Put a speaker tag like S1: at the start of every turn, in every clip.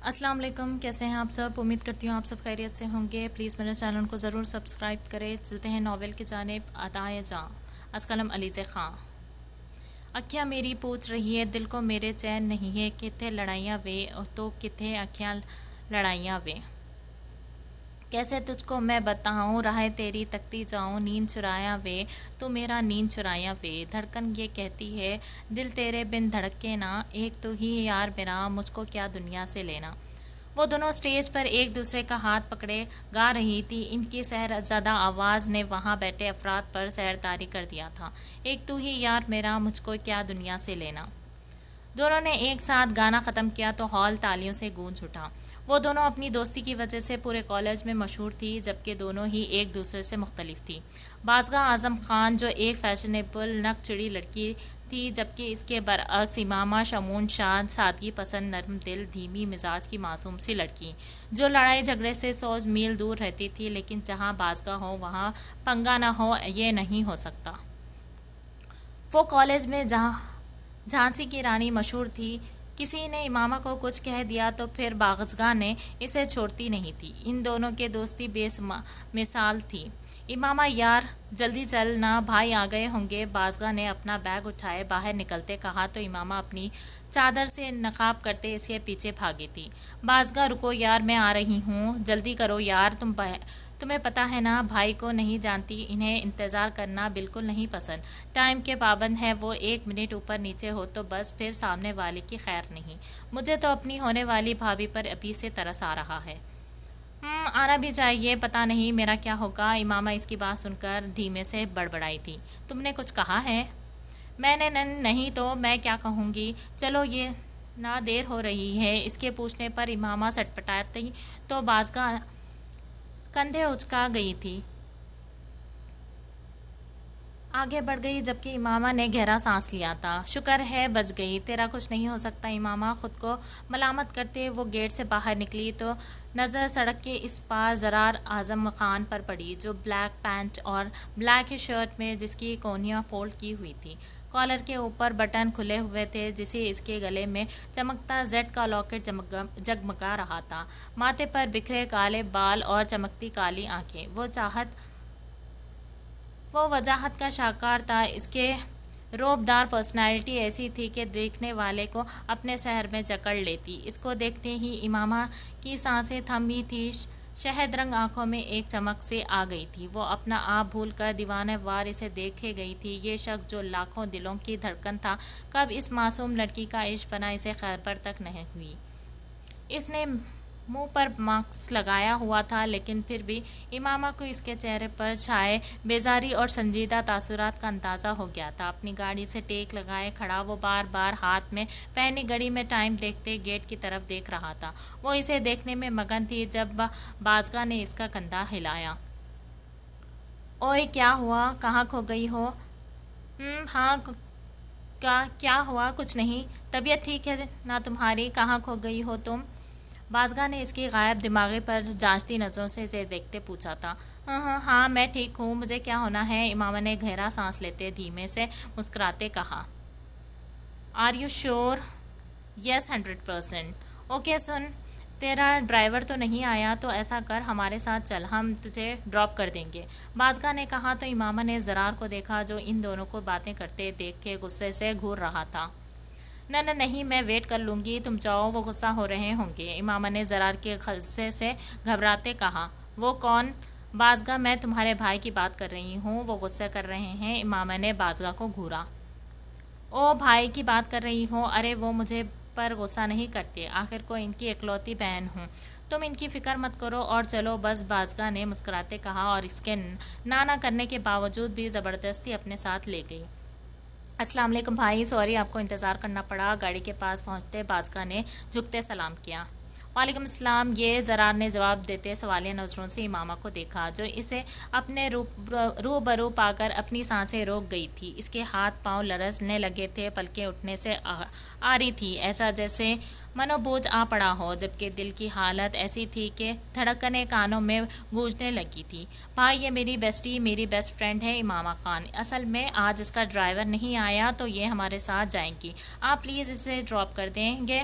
S1: السلام علیکم، کیسے ہیں آپ سب؟ امید کرتی ہوں آپ سب خیریت سے ہوں گے۔ پلیز میرے چینل کو ضرور سبسکرائب کریں۔ چلتے ہیں ناول کی جانب۔ ادائے جاں از قلم علیزے خاں۔ اکھیاں میری پوچھ رہی ہے دل کو میرے چین نہیں ہے، کتھے لڑائیاں وے تو کتھے اکھیاں لڑائیاں وے۔ کیسے تجھ کو میں بتاؤں راہ تیری تکتی جاؤں، نیند چرایا وے تو میرا نیند چرایا وے۔ دھڑکن یہ کہتی ہے دل تیرے بن دھڑکے نا، ایک تو ہی یار میرا مجھ کو کیا دنیا سے لینا۔ وہ دونوں سٹیج پر ایک دوسرے کا ہاتھ پکڑے گا رہی تھی۔ ان کی سحر زدہ آواز نے وہاں بیٹھے افراد پر سحر طاری کر دیا تھا۔ ایک تو ہی یار میرا مجھ کو کیا دنیا سے لینا۔ دونوں نے ایک ساتھ گانا ختم کیا تو ہال تالیوں سے گونج اٹھا۔ وہ دونوں اپنی دوستی کی وجہ سے پورے کالج میں مشہور تھی، جبکہ دونوں ہی ایک دوسرے سے مختلف تھی۔ بازگاں اعظم خان جو ایک فیشنیبل نک چڑی لڑکی تھی، جبکہ اس کے برعکس امامہ شمون شاد سادگی پسند نرم دل دھیمی مزاج کی معصوم سی لڑکی، جو لڑائی جھگڑے سے 100 میل دور رہتی تھی، لیکن جہاں بازگاں ہو وہاں پنگا نہ ہو یہ نہیں ہو سکتا۔ وہ کالج میں جھانسی کی رانی مشہور تھی۔ کسی نے امامہ کو کچھ کہہ دیا تو پھر بازگاں نے اسے چھوڑتی نہیں تھی۔ ان دونوں کی دوستی بے مثال تھی۔ امامہ یار جلدی چل نا، بھائی آ گئے ہوں گے۔ بازگاں نے اپنا بیگ اٹھائے باہر نکلتے کہا تو امامہ اپنی چادر سے نقاب کرتے اس کے پیچھے بھاگی تھی۔ بازگاں رکو یار میں آ رہی ہوں، جلدی کرو یار، تمہیں پتہ ہے نا بھائی کو نہیں جانتی، انہیں انتظار کرنا بالکل نہیں پسند، ٹائم کے پابند ہے وہ، 1 منٹ اوپر نیچے ہو تو بس پھر سامنے والے کی خیر نہیں۔ مجھے تو اپنی ہونے والی بھابھی پر ابھی سے ترس آ رہا ہے۔ آنا بھی چاہیے، پتہ نہیں میرا کیا ہوگا۔ امامہ اس کی بات سن کر دھیمے سے بڑبڑائی تھی۔ تم نے کچھ کہا ہے؟ میں نے نہیں تو میں کیا کہوں گی، چلو یہ نہ دیر ہو رہی ہے۔ اس کے پوچھنے پر امامہ سٹپٹاتی تو بازگاں کندھے اچکا گئی تھی، آگے بڑھ گئی، جبکہ امامہ نے گہرا سانس لیا تھا۔ شکر ہے بچ گئی، تیرا کچھ نہیں ہو سکتا امامہ۔ خود کو ملامت کرتے وہ گیٹ سے باہر نکلی تو نظر سڑک کے اس پار زرار اعظم خان پر پڑی، جو بلیک پینٹ اور بلیک ہی شرٹ میں جس کی کونیاں فولڈ کی ہوئی تھی، کالر کے اوپر بٹن کھلے ہوئے تھے، جسے اس کے گلے میں چمکتا زیڈ کا لاکٹ جگمگا رہا تھا، ماتھے پر بکھرے کالے بال اور چمکتی کالی آنکھیں۔ وہ وجاہت کا شاہکار تھا۔ اس کے رعب دار پرسنالٹی ایسی تھی کہ دیکھنے والے کو اپنے سحر میں جکڑ لیتی۔ اس کو دیکھتے ہی امامہ کی سانسیں تھمی تھی، شہد رنگ آنکھوں میں ایک چمک سے آ گئی تھی۔ وہ اپنا آپ بھول کر دیوانے وار اسے دیکھے گئی تھی۔ یہ شخص جو لاکھوں دلوں کی دھڑکن تھا، کب اس معصوم لڑکی کا عشق بنا اسے خبر تک نہیں ہوئی۔ اس نے منہ پر ماسک لگایا ہوا تھا، لیکن پھر بھی امامہ کو اس کے چہرے پر چھائے بیزاری اور سنجیدہ تاثرات کا اندازہ ہو گیا تھا۔ اپنی گاڑی سے ٹیک لگائے کھڑا وہ بار بار ہاتھ میں پہنی گھڑی میں ٹائم دیکھتے گیٹ کی طرف دیکھ رہا تھا۔ وہ اسے دیکھنے میں مگن تھی جب بازگاں نے اس کا کندھا ہلایا۔ اوئے کیا ہوا، کہاں کھو گئی ہو؟ ہاں کیا ہوا؟ کچھ نہیں، طبیعت ٹھیک ہے نا تمہاری؟ کہاں کھو گئی ہو تم؟ بازگاں نے اس کی غائب دماغی پر جانچتی نظروں سے اسے دیکھتے پوچھا تھا۔ ہاں میں ٹھیک ہوں، مجھے کیا ہونا ہے؟ امامہ نے گہرا سانس لیتے دھیمے سے مسکراتے کہا۔ آر یو شور؟ یس 100%۔ اوکے سن، تیرا ڈرائیور تو نہیں آیا تو ایسا کر ہمارے ساتھ چل، ہم تجھے ڈراپ کر دیں گے، بازگاں نے کہا تو امامہ نے زرار کو دیکھا جو ان دونوں کو باتیں کرتے دیکھ کے غصے سے گھور رہا تھا۔ نہیں میں ویٹ کر لوں گی، تم جاؤ، وہ غصہ ہو رہے ہوں گے، امامہ نے زرار کے غصے سے گھبراتے کہا۔ وہ کون؟ بازگاں میں تمہارے بھائی کی بات کر رہی ہوں، وہ غصہ کر رہے ہیں، امامہ نے بازگاں کو گھورا۔ او بھائی کی بات کر رہی ہو؟ ارے وہ مجھے پر غصہ نہیں کرتے، آخر کو ان کی اکلوتی بہن ہوں، تم ان کی فکر مت کرو اور چلو بس، بازگاں نے مسکراتے کہا اور اس کے نہ کرنے کے باوجود بھی زبردستی اپنے ساتھ لے گئی۔ السلام علیکم بھائی، سوری آپ کو انتظار کرنا پڑا۔ گاڑی کے پاس پہنچتے بازگاں نے جھکتے سلام کیا۔ وعلیکم السلام، یہ زرار نے جواب دیتے سوالیہ نظروں سے امامہ کو دیکھا، جو اسے اپنے روبرو پا کر اپنی سانسیں روک گئی تھی۔ اس کے ہاتھ پاؤں لرزنے لگے تھے، پلکیں اٹھنے سے آ رہی تھی، ایسا جیسے منو بوجھ آ پڑا ہو، جبکہ دل کی حالت ایسی تھی کہ دھڑکنیں کانوں میں گونجنے لگی تھی۔ بھائی یہ میری بیسٹ فرینڈ ہے امامہ خان، اصل میں آج اس کا ڈرائیور نہیں آیا تو یہ ہمارے ساتھ جائیں گی، آپ پلیز اسے ڈراپ کر دیں گے؟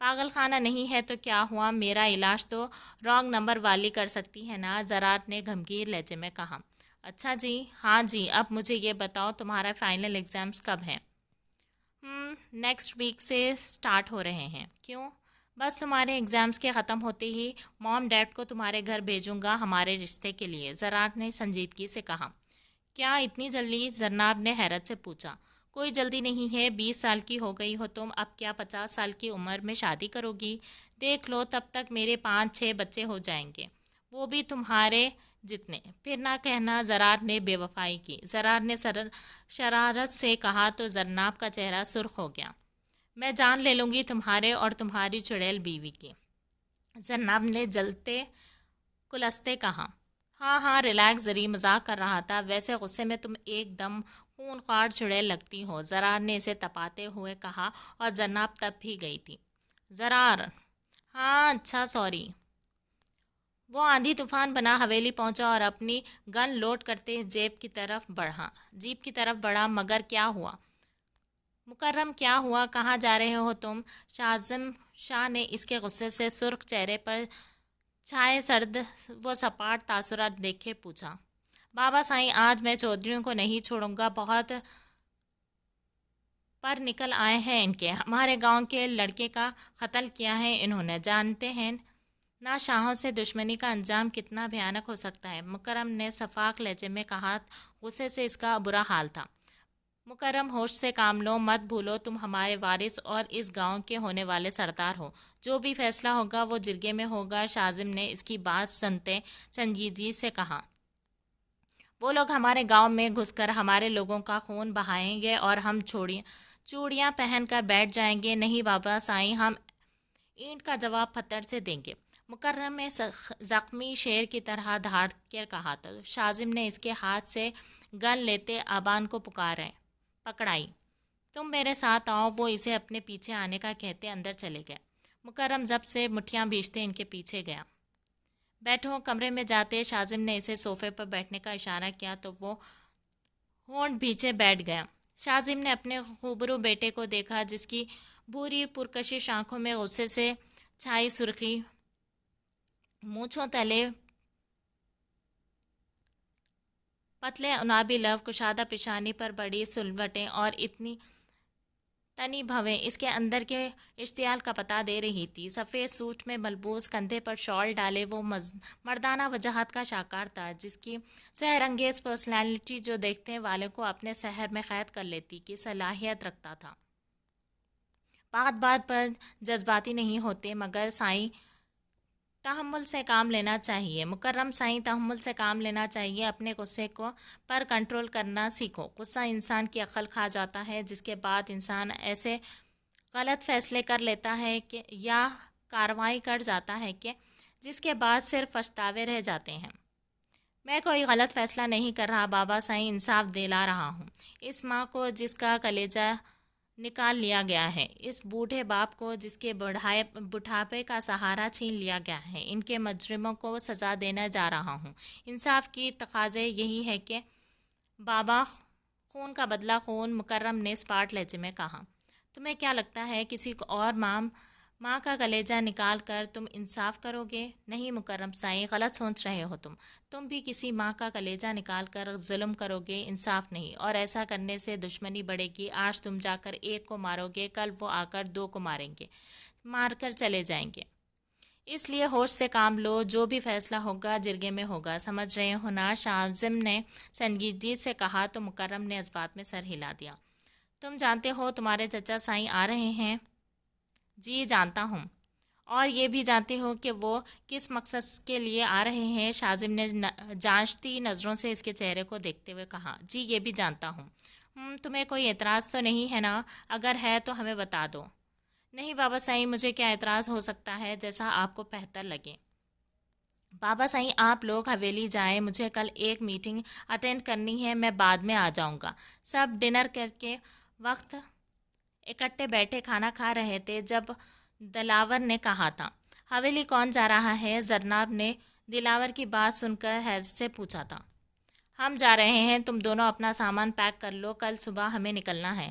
S1: پاگل خانہ نہیں ہے تو کیا ہوا، میرا علاج تو رانگ نمبر والی کر سکتی ہے نا، زراعت نے گھمگیر لہجے میں کہا۔ اچھا جی، ہاں جی، اب مجھے یہ بتاؤ تمہارا فائنل ایگزامز کب ہیں؟ نیکسٹ ویک سے سٹارٹ ہو رہے ہیں۔ کیوں؟ بس تمہارے ایگزامز کے ختم ہوتے ہی موم ڈیڈ کو تمہارے گھر بھیجوں گا ہمارے رشتے کے لیے، زراعت نے سنجیدگی سے کہا۔ کیا اتنی جلدی؟ زرناب نے حیرت سے پوچھا۔ کوئی جلدی نہیں ہے، 20 سال کی ہو گئی ہو تم، اب کیا 50 سال کی عمر میں شادی کرو گی؟ دیکھ لو تب تک میرے 5-6 بچے ہو جائیں گے، وہ بھی تمہارے جتنے۔ پھر نہ کہنا، زراعت نے بے وفائی کی۔ زراعت نے شرارت سے کہا تو زرناب کا چہرہ سرخ ہو گیا۔ میں جان لے لوں گی تمہارے اور تمہاری چڑیل بیوی کی، زرناب نے جلتے کلستے کہا۔ ہاں ریلیکس، ذری مذاق کر رہا تھا، ویسے غصے میں تم ایک دم خون خوار چڑیل لگتی ہو، زرار نے اسے تپاتے ہوئے کہا، اور زرناب تپ بھی گئی تھی۔ زرار، ہاں اچھا سوری۔ وہ آندھی طوفان بنا حویلی پہنچا اور اپنی گن لوڈ کرتے جیپ کی طرف بڑھا۔ مگر کیا ہوا؟ مکرم، کیا ہوا؟ کہاں جا رہے ہو تم؟ شازم شاہ نے اس کے غصے سے سرخ چہرے پر چھائے سرد و سپاٹ تاثرات دیکھے پوچھا۔ بابا سائیں، آج میں چودھریوں کو نہیں چھوڑوں گا، بہت پر نکل آئے ہیں ان کے، ہمارے گاؤں کے لڑکے کا قتل کیا ہے انہوں نے، جانتے ہیں نا شاہوں سے دشمنی کا انجام کتنا بھیانک ہو سکتا ہے، مکرم نے صفاق لہجے میں کہا، غصے سے اس کا برا حال تھا۔ مکرم، ہوش سے کام لو، مت بھولو تم ہمارے وارث اور اس گاؤں کے ہونے والے سردار ہو، جو بھی فیصلہ ہوگا وہ جرگے میں ہوگا۔ شازم نے اس کی بات سنتے سنجیدگی سے کہا۔ وہ لوگ ہمارے گاؤں میں گھس کر ہمارے لوگوں کا خون بہائیں گے اور ہم چوڑیاں پہن کر بیٹھ جائیں گے؟ نہیں بابا سائیں، ہم اینٹ کا جواب پتھر سے دیں گے، مکرم میں زخمی شیر کی طرح دھاڑ کر کہا تھا۔ شازم نے اس کے ہاتھ سے گن لیتے آبان کو پکڑائی۔ تم میرے ساتھ آؤ، وہ اسے اپنے پیچھے آنے کا کہتے اندر چلے گئے۔ مکرم جب سے مٹھیاں بھیجتے ان کے پیچھے گیا۔ بیٹھو، کمرے میں جاتے شازم نے اسے صوفے پر بیٹھنے کا اشارہ کیا تو وہ ہونٹ بھیچے بیٹھ گیا۔ شازم نے اپنے خوبرو بیٹے کو دیکھا، جس کی بھوری پرکشش آنکھوں میں غصے سے چھائی سرخی، مونچھوں تلے پتلے عنابی لب، کشادہ پیشانی پر بڑی سلوٹیں اور اتنی تنی بھویں اس کے اندر کے اشتعال کا پتہ دے رہی تھی۔ سفید سوٹ میں ملبوس، کندھے پر شال ڈالے، وہ مردانہ وجاہت کا شاہکار تھا، جس کی سحر انگیز پرسنالٹی جو دیکھنے والے کو اپنے سحر میں قید کر لیتی کی صلاحیت رکھتا تھا۔ بات بات پر جذباتی نہیں ہوتے، مگر سائیں تحمل سے کام لینا چاہیے، مکرم سائیں تحمل سے کام لینا چاہیے، اپنے غصے کو پر کنٹرول کرنا سیکھو۔ غصہ انسان کی عقل کھا جاتا ہے، جس کے بعد انسان ایسے غلط فیصلے کر لیتا ہے کہ یا کارروائی کر جاتا ہے کہ جس کے بعد صرف پچھتاوے رہ جاتے ہیں۔ میں کوئی غلط فیصلہ نہیں کر رہا بابا سائیں، انصاف دلا رہا ہوں۔ اس ماں کو جس کا کلیجہ نکال لیا گیا ہے، اس بوڑھے باپ کو جس کے بڑھاپے کا سہارا چھین لیا گیا ہے، ان کے مجرموں کو سزا دینے جا رہا ہوں۔ انصاف کی تقاضے یہی ہے کہ بابا، خون کا بدلہ خون، مکرم نے اسپاٹ لہجے میں کہا۔ تمہیں کیا لگتا ہے کسی اور ماں کا کلیجہ نکال کر تم انصاف کرو گے؟ نہیں مکرم سائیں، غلط سوچ رہے ہو تم بھی کسی ماں کا کلیجہ نکال کر ظلم کرو گے، انصاف نہیں، اور ایسا کرنے سے دشمنی بڑھے گی۔ آج تم جا کر ایک کو مارو گے، کل وہ آ کر 2 کو مار کر چلے جائیں گے۔ اس لیے ہوش سے کام لو، جو بھی فیصلہ ہوگا جرگے میں ہوگا، سمجھ رہے ہو نا؟ شازم نے سنجیدگی سے کہا تو مکرم نے اس بات میں سر ہلا دیا۔ تم جانتے ہو تمہارے چچا سائیں آ رہے ہیں؟ جی جانتا ہوں۔ اور یہ بھی جانتے ہو کہ وہ کس مقصد کے لیے آ رہے ہیں؟ شازم نے جانچتی نظروں سے اس کے چہرے کو دیکھتے ہوئے کہا۔ جی یہ بھی جانتا ہوں۔ تمہیں کوئی اعتراض تو نہیں ہے نا؟ اگر ہے تو ہمیں بتا دو۔ نہیں بابا سائیں، مجھے کیا اعتراض ہو سکتا ہے، جیسا آپ کو بہتر لگے۔ بابا سائیں آپ لوگ حویلی جائیں، مجھے کل ایک میٹنگ اٹینڈ کرنی ہے، میں بعد میں آ جاؤں گا۔ سب ڈنر کر کے وقت اکٹھے بیٹھے کھانا کھا رہے تھے جب دلاور نے کہا تھا۔ حویلی کون جا رہا ہے؟ زرناب نے دلاور کی بات سن کر حیرت سے پوچھا تھا۔ ہم جا رہے ہیں، تم دونوں اپنا سامان پیک کر لو، کل صبح ہمیں نکلنا ہے۔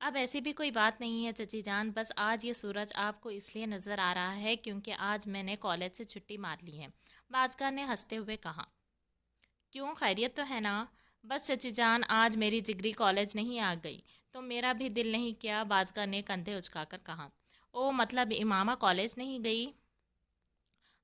S1: اب ایسی بھی کوئی بات نہیں ہے چچی جان، بس آج یہ سورج آپ کو اس لیے نظر آ رہا ہے کیونکہ آج میں نے کالج سے چھٹی مار لی ہے، بازگا نے ہنستے ہوئے کہا۔ کیوں، خیریت تو ہے نا؟ بس چچی جان، آج میری جگری کالج نہیں آ گئی تو میرا بھی دل نہیں کیا، بازگا نے کندھے اچکا کر کہا۔ او مطلب امامہ کالج نہیں گئی؟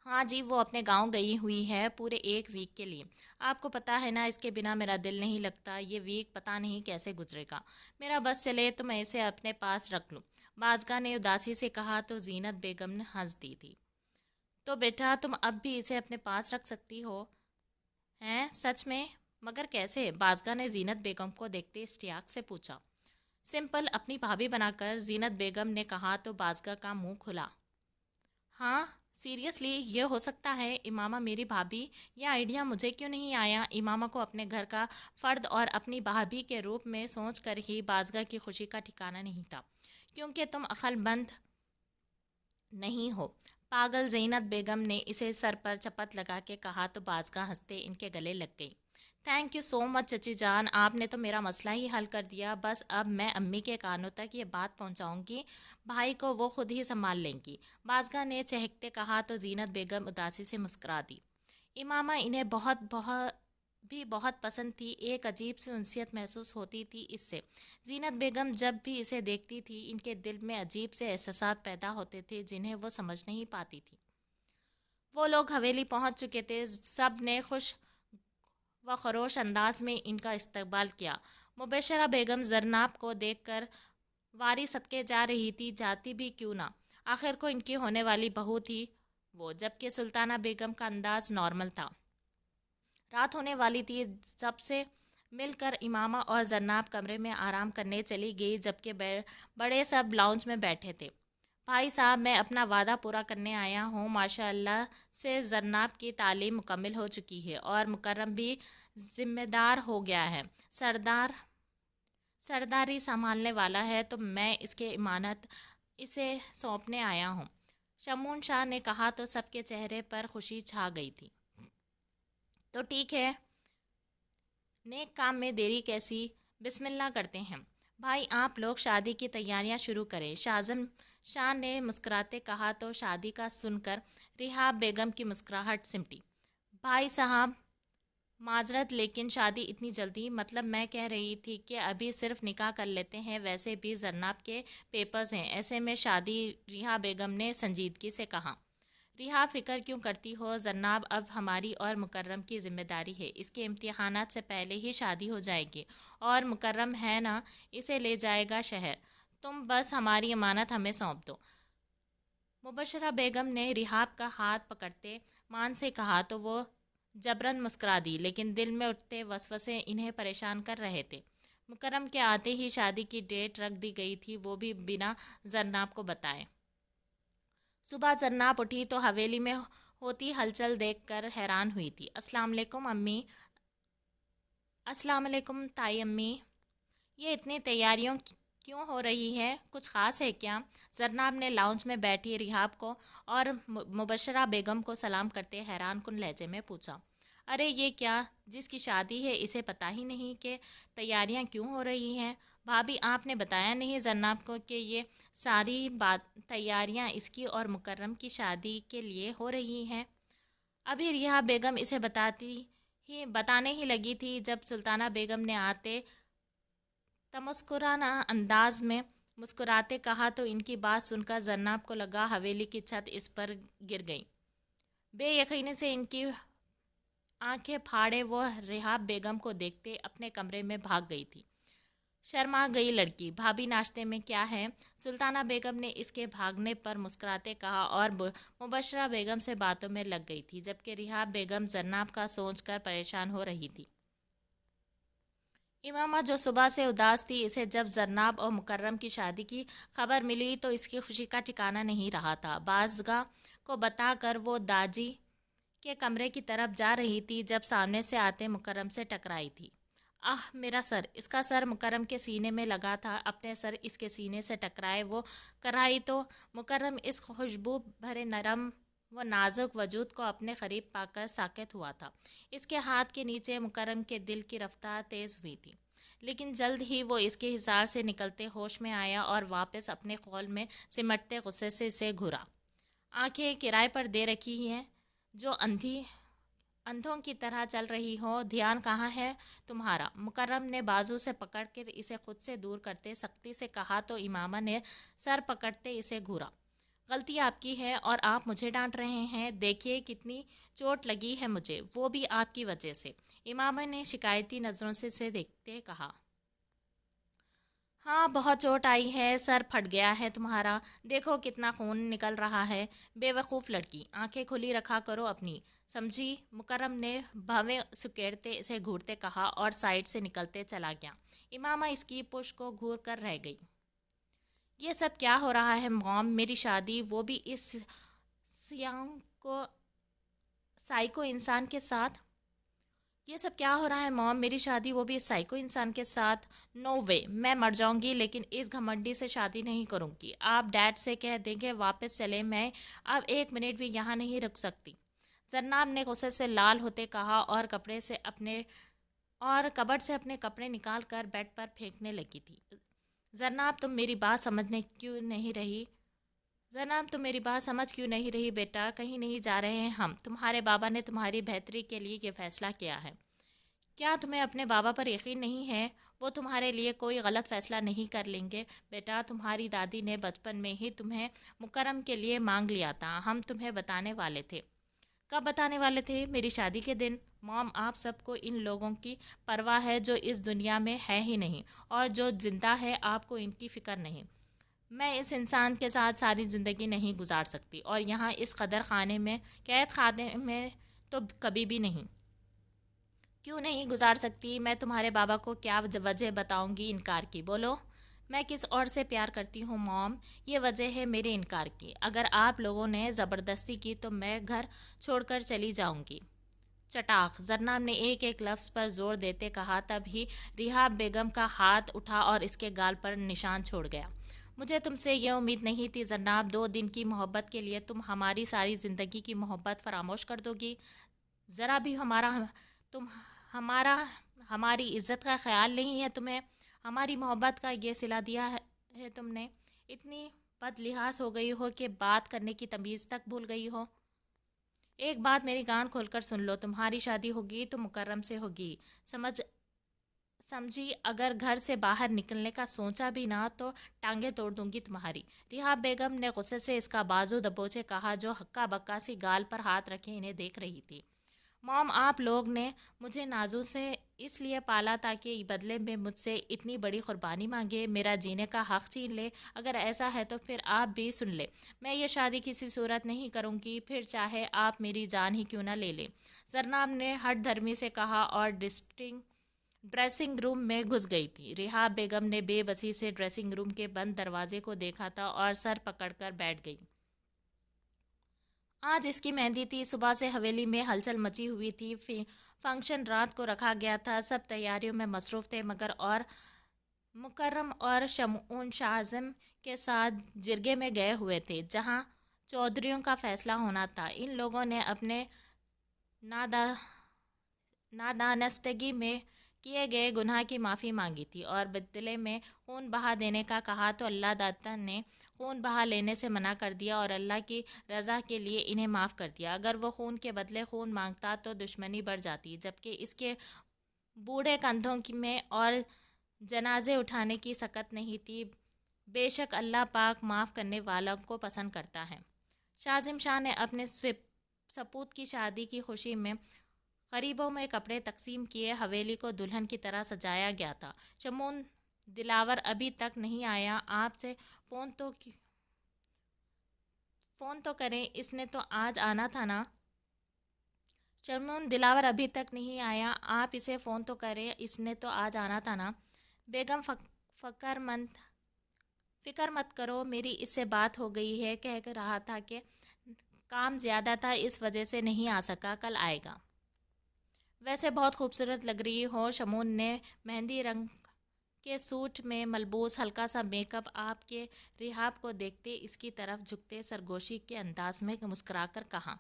S1: ہاں جی، وہ اپنے گاؤں گئی ہوئی ہے پورے 1 ویک کے لیے۔ آپ کو پتہ ہے نا، اس کے بنا میرا دل نہیں لگتا، یہ ویک پتہ نہیں کیسے گزرے گا۔ میرا بس چلے تو میں اسے اپنے پاس رکھ لوں، بازگا نے اداسی سے کہا تو زینت بیگم نے ہنس دی تھی۔ تو بیٹا تم اب بھی اسے اپنے پاس رکھ سکتی ہو؟ ہیں سچ میں؟ مگر کیسے؟ بازگا نے زینت بیگم کو دیکھتے اشتیاق سے پوچھا۔ سمپل، اپنی بھابھی بنا کر، زینت بیگم نے کہا تو بازگا کا منہ کھلا۔ ہاں سیریسلی یہ ہو سکتا ہے امامہ میری بھابھی؟ یہ آئیڈیا مجھے کیوں نہیں آیا؟ امامہ کو اپنے گھر کا فرد اور اپنی بھابھی کے روپ میں سوچ کر ہی بازگا کی خوشی کا ٹھکانہ نہیں تھا۔ کیونکہ تم عقل مند نہیں ہو پاگل، زینت بیگم نے اسے سر پر چپت لگا کے کہا تو بازگا ہنستے ان کے گلے لگ گئی۔ تھینک یو سو مچ چچی جان، آپ نے تو میرا مسئلہ ہی حل کر دیا۔ بس اب میں امی کے کانوں تک یہ بات پہنچاؤں گی، بھائی کو وہ خود ہی سنبھال لیں گی، بازگا نے چہکتے کہا تو زینت بیگم اداسی سے مسکرا دی۔ امامہ انہیں بہت پسند تھی، ایک عجیب سی انسیت محسوس ہوتی تھی اس سے۔ زینت بیگم جب بھی اسے دیکھتی تھی ان کے دل میں عجیب سے احساسات پیدا ہوتے تھے جنہیں وہ سمجھ نہیں پاتی تھی۔ وہ لوگ حویلی پہنچ چکے تھے، سب نے خوش و خروش انداز میں ان کا استقبال کیا۔ مبشرہ بیگم زرناب کو دیکھ کر واری صدقے جا رہی تھی، جاتی بھی کیوں نہ، آخر کو ان کی ہونے والی بہو تھی وہ، جبکہ سلطانہ بیگم کا انداز نارمل تھا۔ رات ہونے والی تھی، سب سے مل کر امامہ اور زرناب کمرے میں آرام کرنے چلی گئی، جبکہ بڑے سب لاؤنج میں بیٹھے تھے۔ بھائی صاحب، میں اپنا وعدہ پورا کرنے آیا ہوں، ماشاء اللہ سے زرناب کی تعلیم مکمل ہو چکی ہے اور مکرم بھی ذمہ دار ہو گیا ہے، سرداری سنبھالنے والا ہے، تو میں اس کی امانت اسے سونپنے آیا ہوں، شمون شاہ نے کہا تو سب کے چہرے پر خوشی چھا گئی تھی۔ تو ٹھیک ہے، نیک کام میں دیری کیسی، بسم اللہ کرتے ہیں۔ بھائی آپ لوگ شادی کی تیاریاں شروع کریں، شاہزم شاہ نے مسکراتے کہا تو شادی کا سن کر رحاب بیگم کی مسکراہٹ سمٹی۔ بھائی صاحب معذرت، لیکن شادی اتنی جلدی؟ مطلب میں کہہ رہی تھی کہ ابھی صرف نکاح کر لیتے ہیں، ویسے بھی زرناب کے پیپرز ہیں، ایسے میں شادی، رحاب بیگم نے سنجیدگی سے کہا۔ رحاب فکر کیوں کرتی ہو زرناب، اب ہماری اور مکرم کی ذمہ داری ہے، اس کے امتحانات سے پہلے ہی شادی ہو جائے گی، اور مکرم ہے نا، اسے لے جائے گا شہر، تم بس ہماری امانت ہمیں سونپ دو۔ مبشرہ بیگم نے رحاب کا ہاتھ پکڑتے مان سے کہا تو وہ جبراً مسکرا دی، لیکن دل میں اٹھتے وسوسے انہیں پریشان کر رہے تھے۔ مکرم کے آتے ہی شادی کی ڈیٹ رکھ دی گئی تھی، وہ بھی بنا زرناب کو بتائے۔ صبح زرناب اٹھی تو حویلی میں ہوتی ہلچل دیکھ کر حیران ہوئی تھی۔ السلام علیکم امی۔ السلام علیکم تائی امی، یہ اتنی تیاریوں کیوں ہو رہی ہے، کچھ خاص ہے کیا؟ زرناب نے لاؤنج میں بیٹھی رحاب کو اور مبشرہ بیگم کو سلام کرتے حیران کن لہجے میں پوچھا۔ ارے یہ کیا، جس کی شادی ہے اسے پتہ ہی نہیں کہ تیاریاں کیوں ہو رہی ہیں؟ بھابھی آپ نے بتایا نہیں زرناب کو کہ یہ ساری تیاریاں اس کی اور مکرم کی شادی کے لیے ہو رہی ہیں؟ ابھی رحاب بیگم اسے بتانے ہی لگی تھی جب سلطانہ بیگم نے آتے تمسکرانہ انداز میں مسکراتے کہا تو ان کی بات سن کر زرناب کو لگا حویلی کی چھت اس پر گر گئی۔ بے یقینی سے ان کی آنکھیں پھاڑے وہ رحاب بیگم کو دیکھتے اپنے کمرے میں بھاگ گئی تھی۔ شرما گئی لڑکی، بھابھی ناشتے میں کیا ہے؟ سلطانہ بیگم نے اس کے بھاگنے پر مسکراتے کہا اور مبشرہ بیگم سے باتوں میں لگ گئی تھی، جبکہ رحاب بیگم زرناب کا سوچ کر پریشان ہو رہی تھی۔ امامہ جو صبح سے اداس تھی، اسے جب زرناب اور مکرم کی شادی کی خبر ملی تو اس کی خوشی کا ٹھکانہ نہیں رہا تھا۔ بازگا کو بتا کر وہ داجی کے کمرے کی طرف جا رہی تھی جب سامنے سے آتے مکرم سے ٹکرائی تھی۔ آہ میرا سر! اس کا سر مکرم کے سینے میں لگا تھا، اپنے سر اس کے سینے سے ٹکرائے وہ کرائی تو مکرم اس خوشبو بھرے نرم و نازک وجود کو اپنے قریب پا کر ساکت ہوا تھا۔ اس کے ہاتھ کے نیچے مکرم کے دل کی رفتار تیز ہوئی تھی، لیکن جلد ہی وہ اس کے حصار سے نکلتے ہوش میں آیا اور واپس اپنے قول میں سمٹتے غصے سے اسے گھورا۔ آنکھیں کرائے پر دے رکھی ہیں جو اندھوں کی طرح چل رہی ہو، دھیان کہاں ہے تمہارا؟ مکرم نے بازو سے پکڑ کر اسے خود سے دور کرتے سختی سے کہا تو امامہ نے سر پکڑتے اسے گھورا۔ غلطی آپ کی ہے اور آپ مجھے ڈانٹ رہے ہیں، دیکھیے کتنی چوٹ لگی ہے مجھے، وہ بھی آپ کی وجہ سے۔ امامہ نے شکایتی نظروں سے اسے دیکھتے کہا۔ ہاں بہت چوٹ آئی ہے، سر پھٹ گیا ہے تمہارا، دیکھو کتنا خون نکل رہا ہے، بے وقوف لڑکی، آنکھیں کھلی رکھا کرو اپنی، سمجھی؟ مکرم نے بھویں سکیڑتے اسے گھورتے کہا اور سائیڈ سے نکلتے چلا گیا۔ امامہ اس کی پش کو گھور کر رہ گئی۔ یہ سب کیا ہو رہا ہے موم؟ میری شادی، وہ بھی اس سائیکو انسان کے ساتھ؟ یہ سب کیا ہو رہا ہے موم؟ میری شادی، وہ بھی اس سائیکو انسان کے ساتھ؟ نو وے، میں مر جاؤں گی لیکن اس گھمنڈی سے شادی نہیں کروں گی۔ آپ ڈیڈ سے کہہ دیں کہ واپس چلے، میں اب ایک منٹ بھی یہاں نہیں رک سکتی، زرناب نے غصے سے لال ہوتے کہا اور کبٹ سے اپنے کپڑے نکال کر بیڈ پر پھینکنے لگی تھی۔ زرناب تم میری بات سمجھ کیوں نہیں رہی بیٹا؟ کہیں نہیں جا رہے ہیں ہم، تمہارے بابا نے تمہاری بہتری کے لیے یہ فیصلہ کیا ہے۔ کیا تمہیں اپنے بابا پر یقین نہیں ہے؟ وہ تمہارے لیے کوئی غلط فیصلہ نہیں کر لیں گے بیٹا، تمہاری دادی نے بچپن میں ہی تمہیں مکرم کے لیے مانگ لیا تھا، ہم تمہیں بتانے والے تھے۔ کب بتانے والے تھے؟ میری شادی کے دن۔ موم، آپ سب کو ان لوگوں کی پرواہ ہے جو اس دنیا میں ہے ہی نہیں، اور جو زندہ ہے آپ کو ان کی فکر نہیں۔ میں اس انسان کے ساتھ ساری زندگی نہیں گزار سکتی، اور یہاں اس قید خانے میں تو کبھی بھی نہیں۔ کیوں نہیں گزار سکتی؟ میں تمہارے بابا کو کیا وجہ بتاؤں گی انکار کی؟ بولو۔ میں کس اور سے پیار کرتی ہوں موم، یہ وجہ ہے میرے انکار کی۔ اگر آپ لوگوں نے زبردستی کی تو میں گھر چھوڑ کر چلی جاؤں گی۔ چٹاخ، زرناب نے ایک ایک لفظ پر زور دیتے کہا، تب ہی ریحاب بیگم کا ہاتھ اٹھا اور اس کے گال پر نشان چھوڑ گیا۔ مجھے تم سے یہ امید نہیں تھی زرناب، 2 دن کی محبت کے لیے تم ہماری ساری زندگی کی محبت فراموش کر دو گی؟ ذرا بھی ہماری عزت کا خیال نہیں ہے تمہیں؟ ہماری محبت کا یہ صلہ دیا ہے تم نے؟ اتنی بد لحاظ ہو گئی ہو کہ بات کرنے کی تمیز تک بھول گئی ہو؟ ایک بات میری کان کھول کر سن لو، تمہاری شادی ہوگی تو مکرم سے ہوگی، سمجھی؟ اگر گھر سے باہر نکلنے کا سوچا بھی نہ تو ٹانگیں توڑ دوں گی تمہاری۔ ریحاب بیگم نے غصے سے اس کا بازو دبوچے کہا جو ہکا بکا سی گال پر ہاتھ رکھے انہیں دیکھ رہی تھی۔ موم، آپ لوگ نے مجھے نازوں سے اس لیے پالا تاکہ بدلے میں مجھ سے اتنی بڑی قربانی مانگے، میرا جینے کا حق چھین لے؟ اگر ایسا ہے تو پھر آپ بھی سن لے، میں یہ شادی کسی صورت نہیں کروں گی، پھر چاہے آپ میری جان ہی کیوں نہ لے لیں، زرناب نے ہٹ دھرمی سے کہا اور ڈریسنگ روم میں گھس گئی تھی۔ ریحاب بیگم نے بے بسی سے ڈریسنگ روم کے بند دروازے کو دیکھا تھا اور سر پکڑ کر بیٹھ گئی۔ آج اس کی مہندی تھی، صبح سے حویلی میں ہلچل مچی ہوئی تھی، فنکشن رات کو رکھا گیا تھا، سب تیاریوں میں مصروف تھے، مگر اور مکرم اور شمعون شاہزم کے ساتھ جرگے میں گئے ہوئے تھے جہاں چودھریوں کا فیصلہ ہونا تھا۔ ان لوگوں نے اپنے نادانستگی میں کیے گئے گناہ کی معافی مانگی تھی اور بدلے میں خون بہا دینے کا کہا تو اللہ داتا نے خون بہا لینے سے منع کر دیا اور اللہ کی رضا کے لیے انہیں معاف کر دیا۔ اگر وہ خون کے بدلے خون مانگتا تو دشمنی بڑھ جاتی، جبکہ اس کے بوڑھے کندھوں میں اور جنازے اٹھانے کی سکت نہیں تھی۔ بے شک اللہ پاک معاف کرنے والوں کو پسند کرتا ہے۔ شاہزم شاہ نے اپنے سپوت کی شادی کی خوشی میں غریبوں میں کپڑے تقسیم کیے، حویلی کو دلہن کی طرح سجایا گیا تھا۔ شمعون دلاور ابھی تک نہیں آیا، آپ سے فون تو کریں، اس نے تو آج آنا تھا نا؟ شمعون دلاور ابھی تک نہیں آیا، آپ اسے فون تو کریں، اس نے تو آج آنا تھا نا؟ بیگم فکر مت کرو، میری اس سے بات ہو گئی ہے، کہہ رہا تھا کہ کام زیادہ تھا اس وجہ سے نہیں آ سکا، کل آئے گا۔ ویسے بہت خوبصورت لگ رہی ہو، شمعون نے مہندی رنگ کے سوٹ میں ملبوس ہلکا سا میک اپ آپ کے ریحاب کو دیکھتے اس کی طرف جھکتے سرگوشی کے انداز میں مسکرا کر کہا۔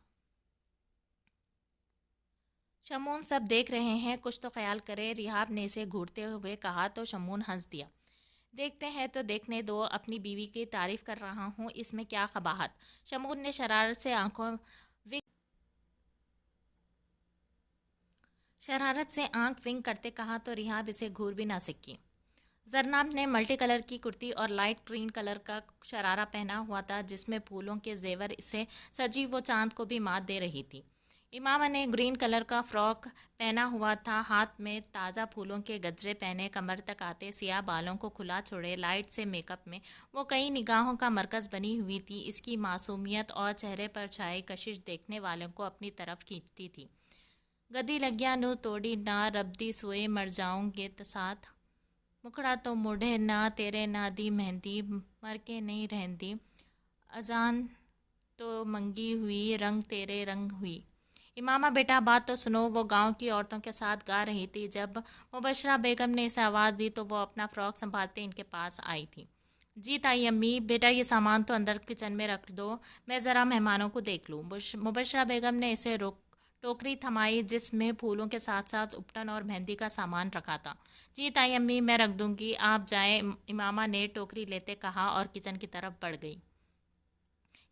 S1: شمون سب دیکھ رہے ہیں، کچھ تو خیال کرے، ریحاب نے اسے گھورتے ہوئے کہا تو شمون ہنس دیا۔ دیکھتے ہیں تو دیکھنے دو، اپنی بیوی کی تعریف کر رہا ہوں، اس میں کیا قباحت؟ شمون نے شرارت سے آنکھ ونک کرتے کہا تو ریحاب اسے گھور بھی نہ سکی۔ زرناب نے ملٹی کلر کی کرتی اور لائٹ گرین کلر کا شرارہ پہنا ہوا تھا جس میں پھولوں کے زیور سے سجی وہ چاند کو بھی مات دے رہی تھی۔ امامہ نے گرین کلر کا فراک پہنا ہوا تھا، ہاتھ میں تازہ پھولوں کے گجرے پہنے، کمر تک آتے سیاہ بالوں کو کھلا چھوڑے، لائٹ سے میک اپ میں وہ کئی نگاہوں کا مرکز بنی ہوئی تھی۔ اس کی معصومیت اور چہرے پر چھائی کشش دیکھنے والوں کو اپنی طرف کھینچتی تھی۔ گدی لگیا نو توڑی نہ ربدی سوئے مر جاؤں گے ساتھ، مکھڑا تو موڑھے نہ تیرے نہ دی مہندی، مر کے نہیں رہندی، اذان تو منگی ہوئی، رنگ تیرے رنگ ہوئی۔ امامہ بیٹا بات تو سنو، وہ گاؤں کی عورتوں کے ساتھ گا رہی تھی۔ جب مبشرہ بیگم نے اسے آواز دی تو وہ اپنا فراک سنبھالتے ان کے پاس آئی تھی۔ جی تائی امی، بیٹا یہ سامان تو اندر کچن میں رکھ دو، میں ذرا مہمانوں کو دیکھ لوں۔ مبشرہ بیگم نے اسے ٹوکری تھمائی جس میں پھولوں کے ساتھ ساتھ اپٹن اور مہندی کا سامان رکھا تھا۔ جی تائی امی، میں رکھ دوں گی، آپ جائیں، امامہ نے ٹوکری لیتے کہا اور کچن کی طرف بڑھ گئی۔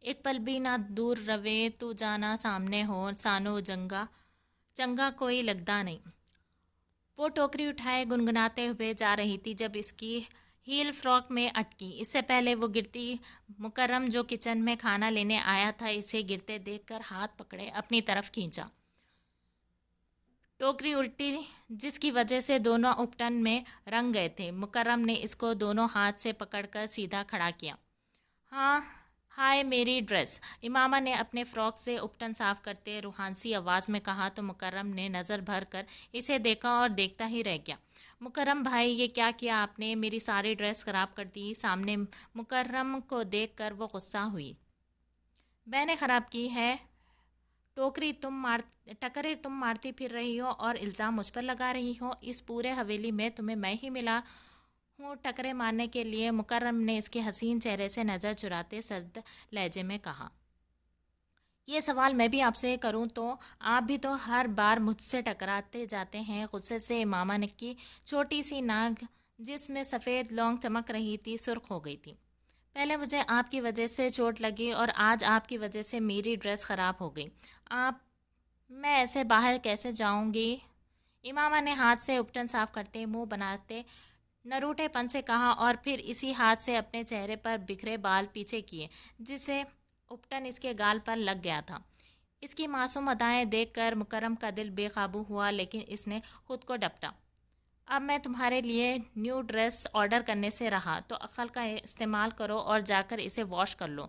S1: ایک پل بھی نہ دور روے، تو جانا سامنے ہو، سانو چنگا کوئی لگدا نہیں۔ وہ ٹوکری اٹھائے گنگناتے ہوئے جا رہی تھی جب اس کی ہیل فراک میں اٹکی۔ اس سے پہلے وہ گرتی مکرم جو کچن میں کھانا لینے آیا تھا اسے گرتے دیکھ کر ہاتھ پکڑے اپنی طرف کھینچا۔ ٹوکری الٹی جس کی وجہ سے دونوں اپٹن میں رنگ گئے تھے۔ مکرم نے اس کو دونوں ہاتھ سے پکڑ کر سیدھا کھڑا کیا۔ ہاں ہائے میری ڈریس، امامہ نے اپنے فراک سے اپٹن صاف کرتے روحانسی آواز میں کہا تو مکرم نے نظر بھر کر اسے دیکھا اور دیکھتا ہی رہ گیا۔ مکرم بھائی، یہ کیا کیا آپ نے؟ میری ساری ڈریس خراب کر دی۔ سامنے مکرم کو دیکھ کر وہ غصہ ہوئی۔ میں نے خراب کی ہے؟ ٹکریں تم مارتی پھر رہی ہو اور الزام مجھ پر لگا رہی ہو۔ اس پورے حویلی میں تمہیں میں ہی ملا ہوں ٹکریں مارنے کے لیے۔ مکرم نے اس کے حسین چہرے سے نظر چراتے سرد لہجے میں کہا۔ یہ سوال میں بھی آپ سے کروں تو آپ بھی تو ہر بار مجھ سے ٹکراتے جاتے ہیں۔ غصے سے امامہ کی چھوٹی سی ناک جس میں سفید لونگ چمک رہی تھی سرخ ہو گئی تھی۔ پہلے مجھے آپ کی وجہ سے چوٹ لگی اور آج آپ کی وجہ سے میری ڈریس خراب ہو گئی۔ میں ایسے باہر کیسے جاؤں گی؟ امامہ نے ہاتھ سے اپٹن صاف کرتے منہ بناتے نروٹے پن سے کہا اور پھر اسی ہاتھ سے اپنے چہرے پر بکھرے بال پیچھے کیے جس سے اپٹن اس کے گال پر لگ گیا تھا۔ اس کی معصوم ادائیں دیکھ کر مکرم کا دل بے قابو ہوا لیکن اس نے خود کو ڈپٹا۔ اب میں تمہارے لیے نیو ڈریس آرڈر کرنے سے رہا تو عقل کا استعمال کرو اور جا کر اسے واش کر لو،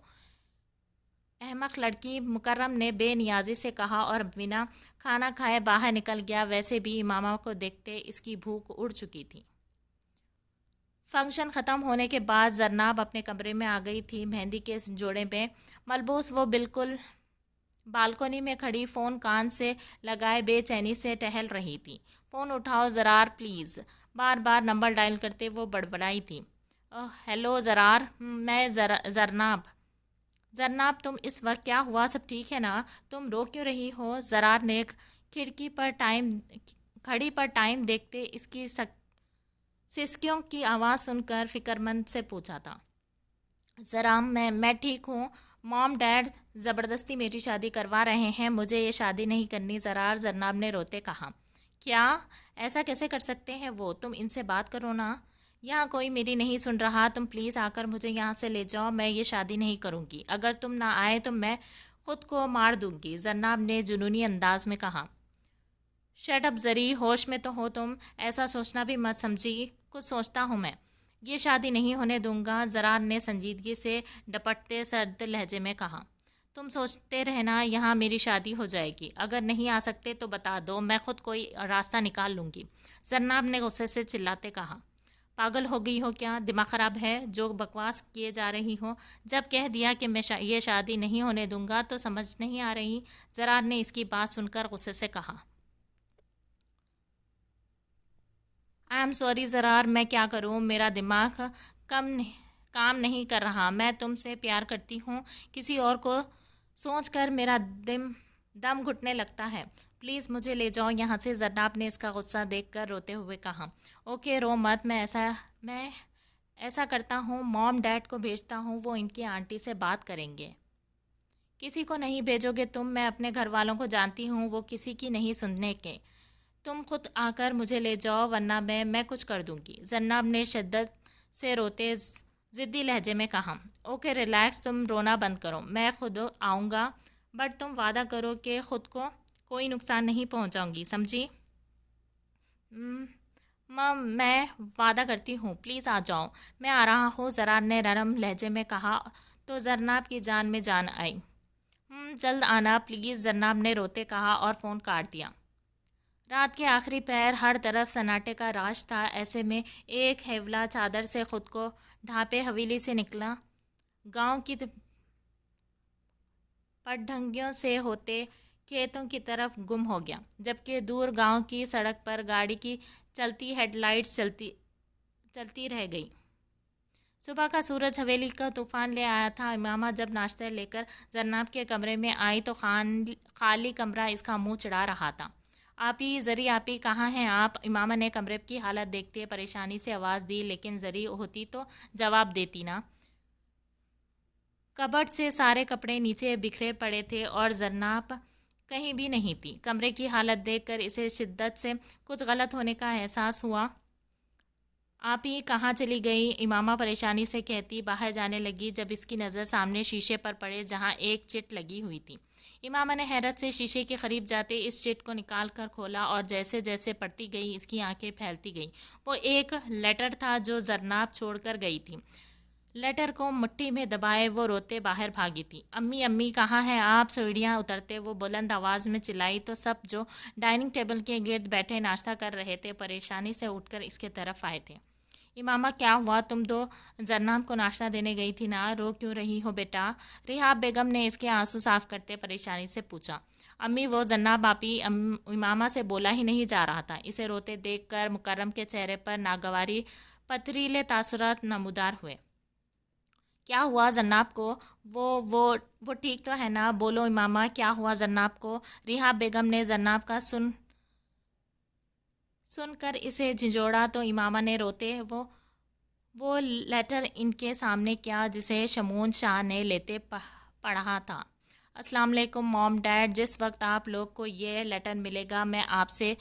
S1: احمق لڑکی، مکرم نے بے نیازی سے کہا اور بنا کھانا کھائے باہر نکل گیا۔ ویسے بھی امامہ کو دیکھتے اس کی بھوک اڑ چکی تھی۔ فنکشن ختم ہونے کے بعد زرناب اپنے کمرے میں آ گئی تھی۔ مہندی کے جوڑے میں ملبوس وہ بالکل بالکنی میں کھڑی فون کان سے لگائے بے چینی سے ٹہل رہی تھی۔ فون اٹھاؤ زرار پلیز، بار بار نمبر ڈائل کرتے وہ بڑبڑائی تھی۔ ہیلو زرار، میں زرناب تم اس وقت کیا ہوا؟ سب ٹھیک ہے نا؟ تم رو کیوں رہی ہو؟ زرار نے کھڑی پر ٹائم دیکھتے اس کی سسکیوں کی آواز سن کر فکرمند سے پوچھا تھا۔ زرام، میں ٹھیک ہوں، مام ڈیڈ زبردستی میری شادی کروا رہے ہیں، مجھے یہ شادی نہیں کرنی زرار، زرناب نے روتے کہا۔ کیا؟ ایسا کیسے کر سکتے ہیں وہ؟ تم ان سے بات کرو نا۔ یہاں کوئی میری نہیں سن رہا، تم پلیز آ کر مجھے یہاں سے لے جاؤ، میں یہ شادی نہیں کروں گی۔ اگر تم نہ آئے تو میں خود کو مار دوں گی، زرناب نے جنونی انداز میں کہا۔ شٹ اپ زری، ہوش میں تو ہو تم، ایسا سوچنا بھی مت سمجھی، کچھ سوچتا ہوں میں، یہ شادی نہیں ہونے دوں گا، زرار نے سنجیدگی سے ڈپٹتے سرد لہجے میں کہا۔ تم سوچتے رہنا، یہاں میری شادی ہو جائے گی، اگر نہیں آ سکتے تو بتا دو، میں خود کوئی راستہ نکال لوں گی، زرناب نے غصے سے چلاتے کہا۔ پاگل ہو گئی ہو کیا؟ دماغ خراب ہے؟ جو بکواس کیے جا رہی ہو، جب کہہ دیا کہ میں یہ شادی نہیں ہونے دوں گا تو سمجھ نہیں آ رہی؟ زرار نے اس کی بات سن کر غصے سے کہا۔ آئی ایم سوری زرار، میں کیا کروں، میرا دماغ کام نہیں کر رہا، میں تم سے پیار کرتی ہوں، کسی اور کو سوچ کر میرا دم گھٹنے لگتا ہے، پلیز مجھے لے جاؤ یہاں سے، زرناب نے اس کا غصہ دیکھ کر روتے ہوئے کہا۔ اوکے رو مت، میں ایسا کرتا ہوں، موم ڈیڈ کو بھیجتا ہوں، وہ ان کی آنٹی سے بات کریں گے۔ کسی کو نہیں بھیجو گے تم؟ میں اپنے گھر والوں کو جانتی ہوں، وہ کسی کی نہیں سننے کے۔ تم خود آ کر مجھے لے جاؤ ورنہ میں کچھ کر دوں گی، زرناب نے شدت سے روتے ضدی لہجے میں کہا۔ اوکے ریلیکس، تم رونا بند کرو، میں خود آؤں گا، بٹ تم وعدہ کرو کہ خود کو کوئی نقصان نہیں پہنچاؤں گی، سمجھی؟ میں وعدہ کرتی ہوں، پلیز آ جاؤ۔ میں آ رہا ہوں، زرار نے نرم لہجے میں کہا تو زرناب کی جان میں جان آئی۔ جلد آنا پلیز، زرناب نے روتے کہا اور فون کاٹ دیا۔ رات کے آخری پہر، ہر طرف سناٹے کا راج تھا، ایسے میں ایک ہیولا چادر سے خود کو ڈھانپے حویلی سے نکلا گاؤں کی پٹڈھنگیوں سے ہوتے کھیتوں کی طرف گم ہو گیا، جبکہ دور گاؤں کی سڑک پر گاڑی کی چلتی ہیڈ لائٹس چلتی رہ گئی۔ صبح کا سورج حویلی کا طوفان لے آیا تھا۔ امامہ جب ناشتہ لے کر زرناب کے کمرے میں آئی تو خالی کمرہ اس کا منہ چڑھا رہا تھا۔ آپی، زری آپی، کہاں ہیں آپ؟ امامہ نے کمرے کی حالت دیکھتے پریشانی سے آواز دی، لیکن زری ہوتی تو جواب دیتی نا۔ کبڈ سے سارے کپڑے نیچے بکھرے پڑے تھے اور زرناب کہیں بھی نہیں تھی۔ کمرے کی حالت دیکھ کر اسے شدت سے کچھ غلط ہونے کا احساس ہوا۔ آپی کہاں چلی گئی؟ امامہ پریشانی سے کہتی باہر جانے لگی جب اس کی نظر سامنے شیشے پر پڑے جہاں ایک چٹ لگی ہوئی تھی۔ امامہ نے حیرت سے شیشے کے قریب جاتے اس چٹ کو نکال کر کھولا اور جیسے جیسے پڑھتی گئی اس کی آنکھیں پھیلتی گئیں۔ وہ ایک لیٹر تھا جو زرناب چھوڑ کر گئی تھی۔ لیٹر کو مٹھی میں دبائے وہ روتے باہر بھاگی تھی۔ امی امی کہاں ہیں آپ؟ سیڑھیاں اترتے وہ بلند آواز میں چلائی تو سب جو ڈائننگ ٹیبل کے گرد بیٹھے ناشتہ کر رہے تھے پریشانی سے اٹھ کر اس کے طرف آئے تھے۔ امامہ کیا ہوا؟ تم تو زرناب کو ناشتہ دینے گئی تھی نا، رو کیوں رہی ہو بیٹا؟ ریحاب بیگم نے اس کے آنسو صاف کرتے پریشانی سے پوچھا۔ امی وہ زرناب آپی، امامہ سے بولا ہی نہیں جا رہا تھا۔ اسے روتے دیکھ کر مکرم کے چہرے پر ناگواری پتھریلے تاثرات نمودار ہوئے۔ کیا ہوا زرناب کو؟ وہ ٹھیک تو ہے نا؟ بولو امامہ، کیا ہوا زرناب کو؟ ریحاب بیگم نے زرناب کا سن کر اسے جھنجھوڑا تو امامہ نے روتے وہ لیٹر ان کے سامنے کیا جسے شمون شاہ نے لیتے پڑھا تھا۔ السلام علیکم موم ڈیڈ، جس وقت آپ لوگ کو یہ لیٹر ملے گا میں آپ سے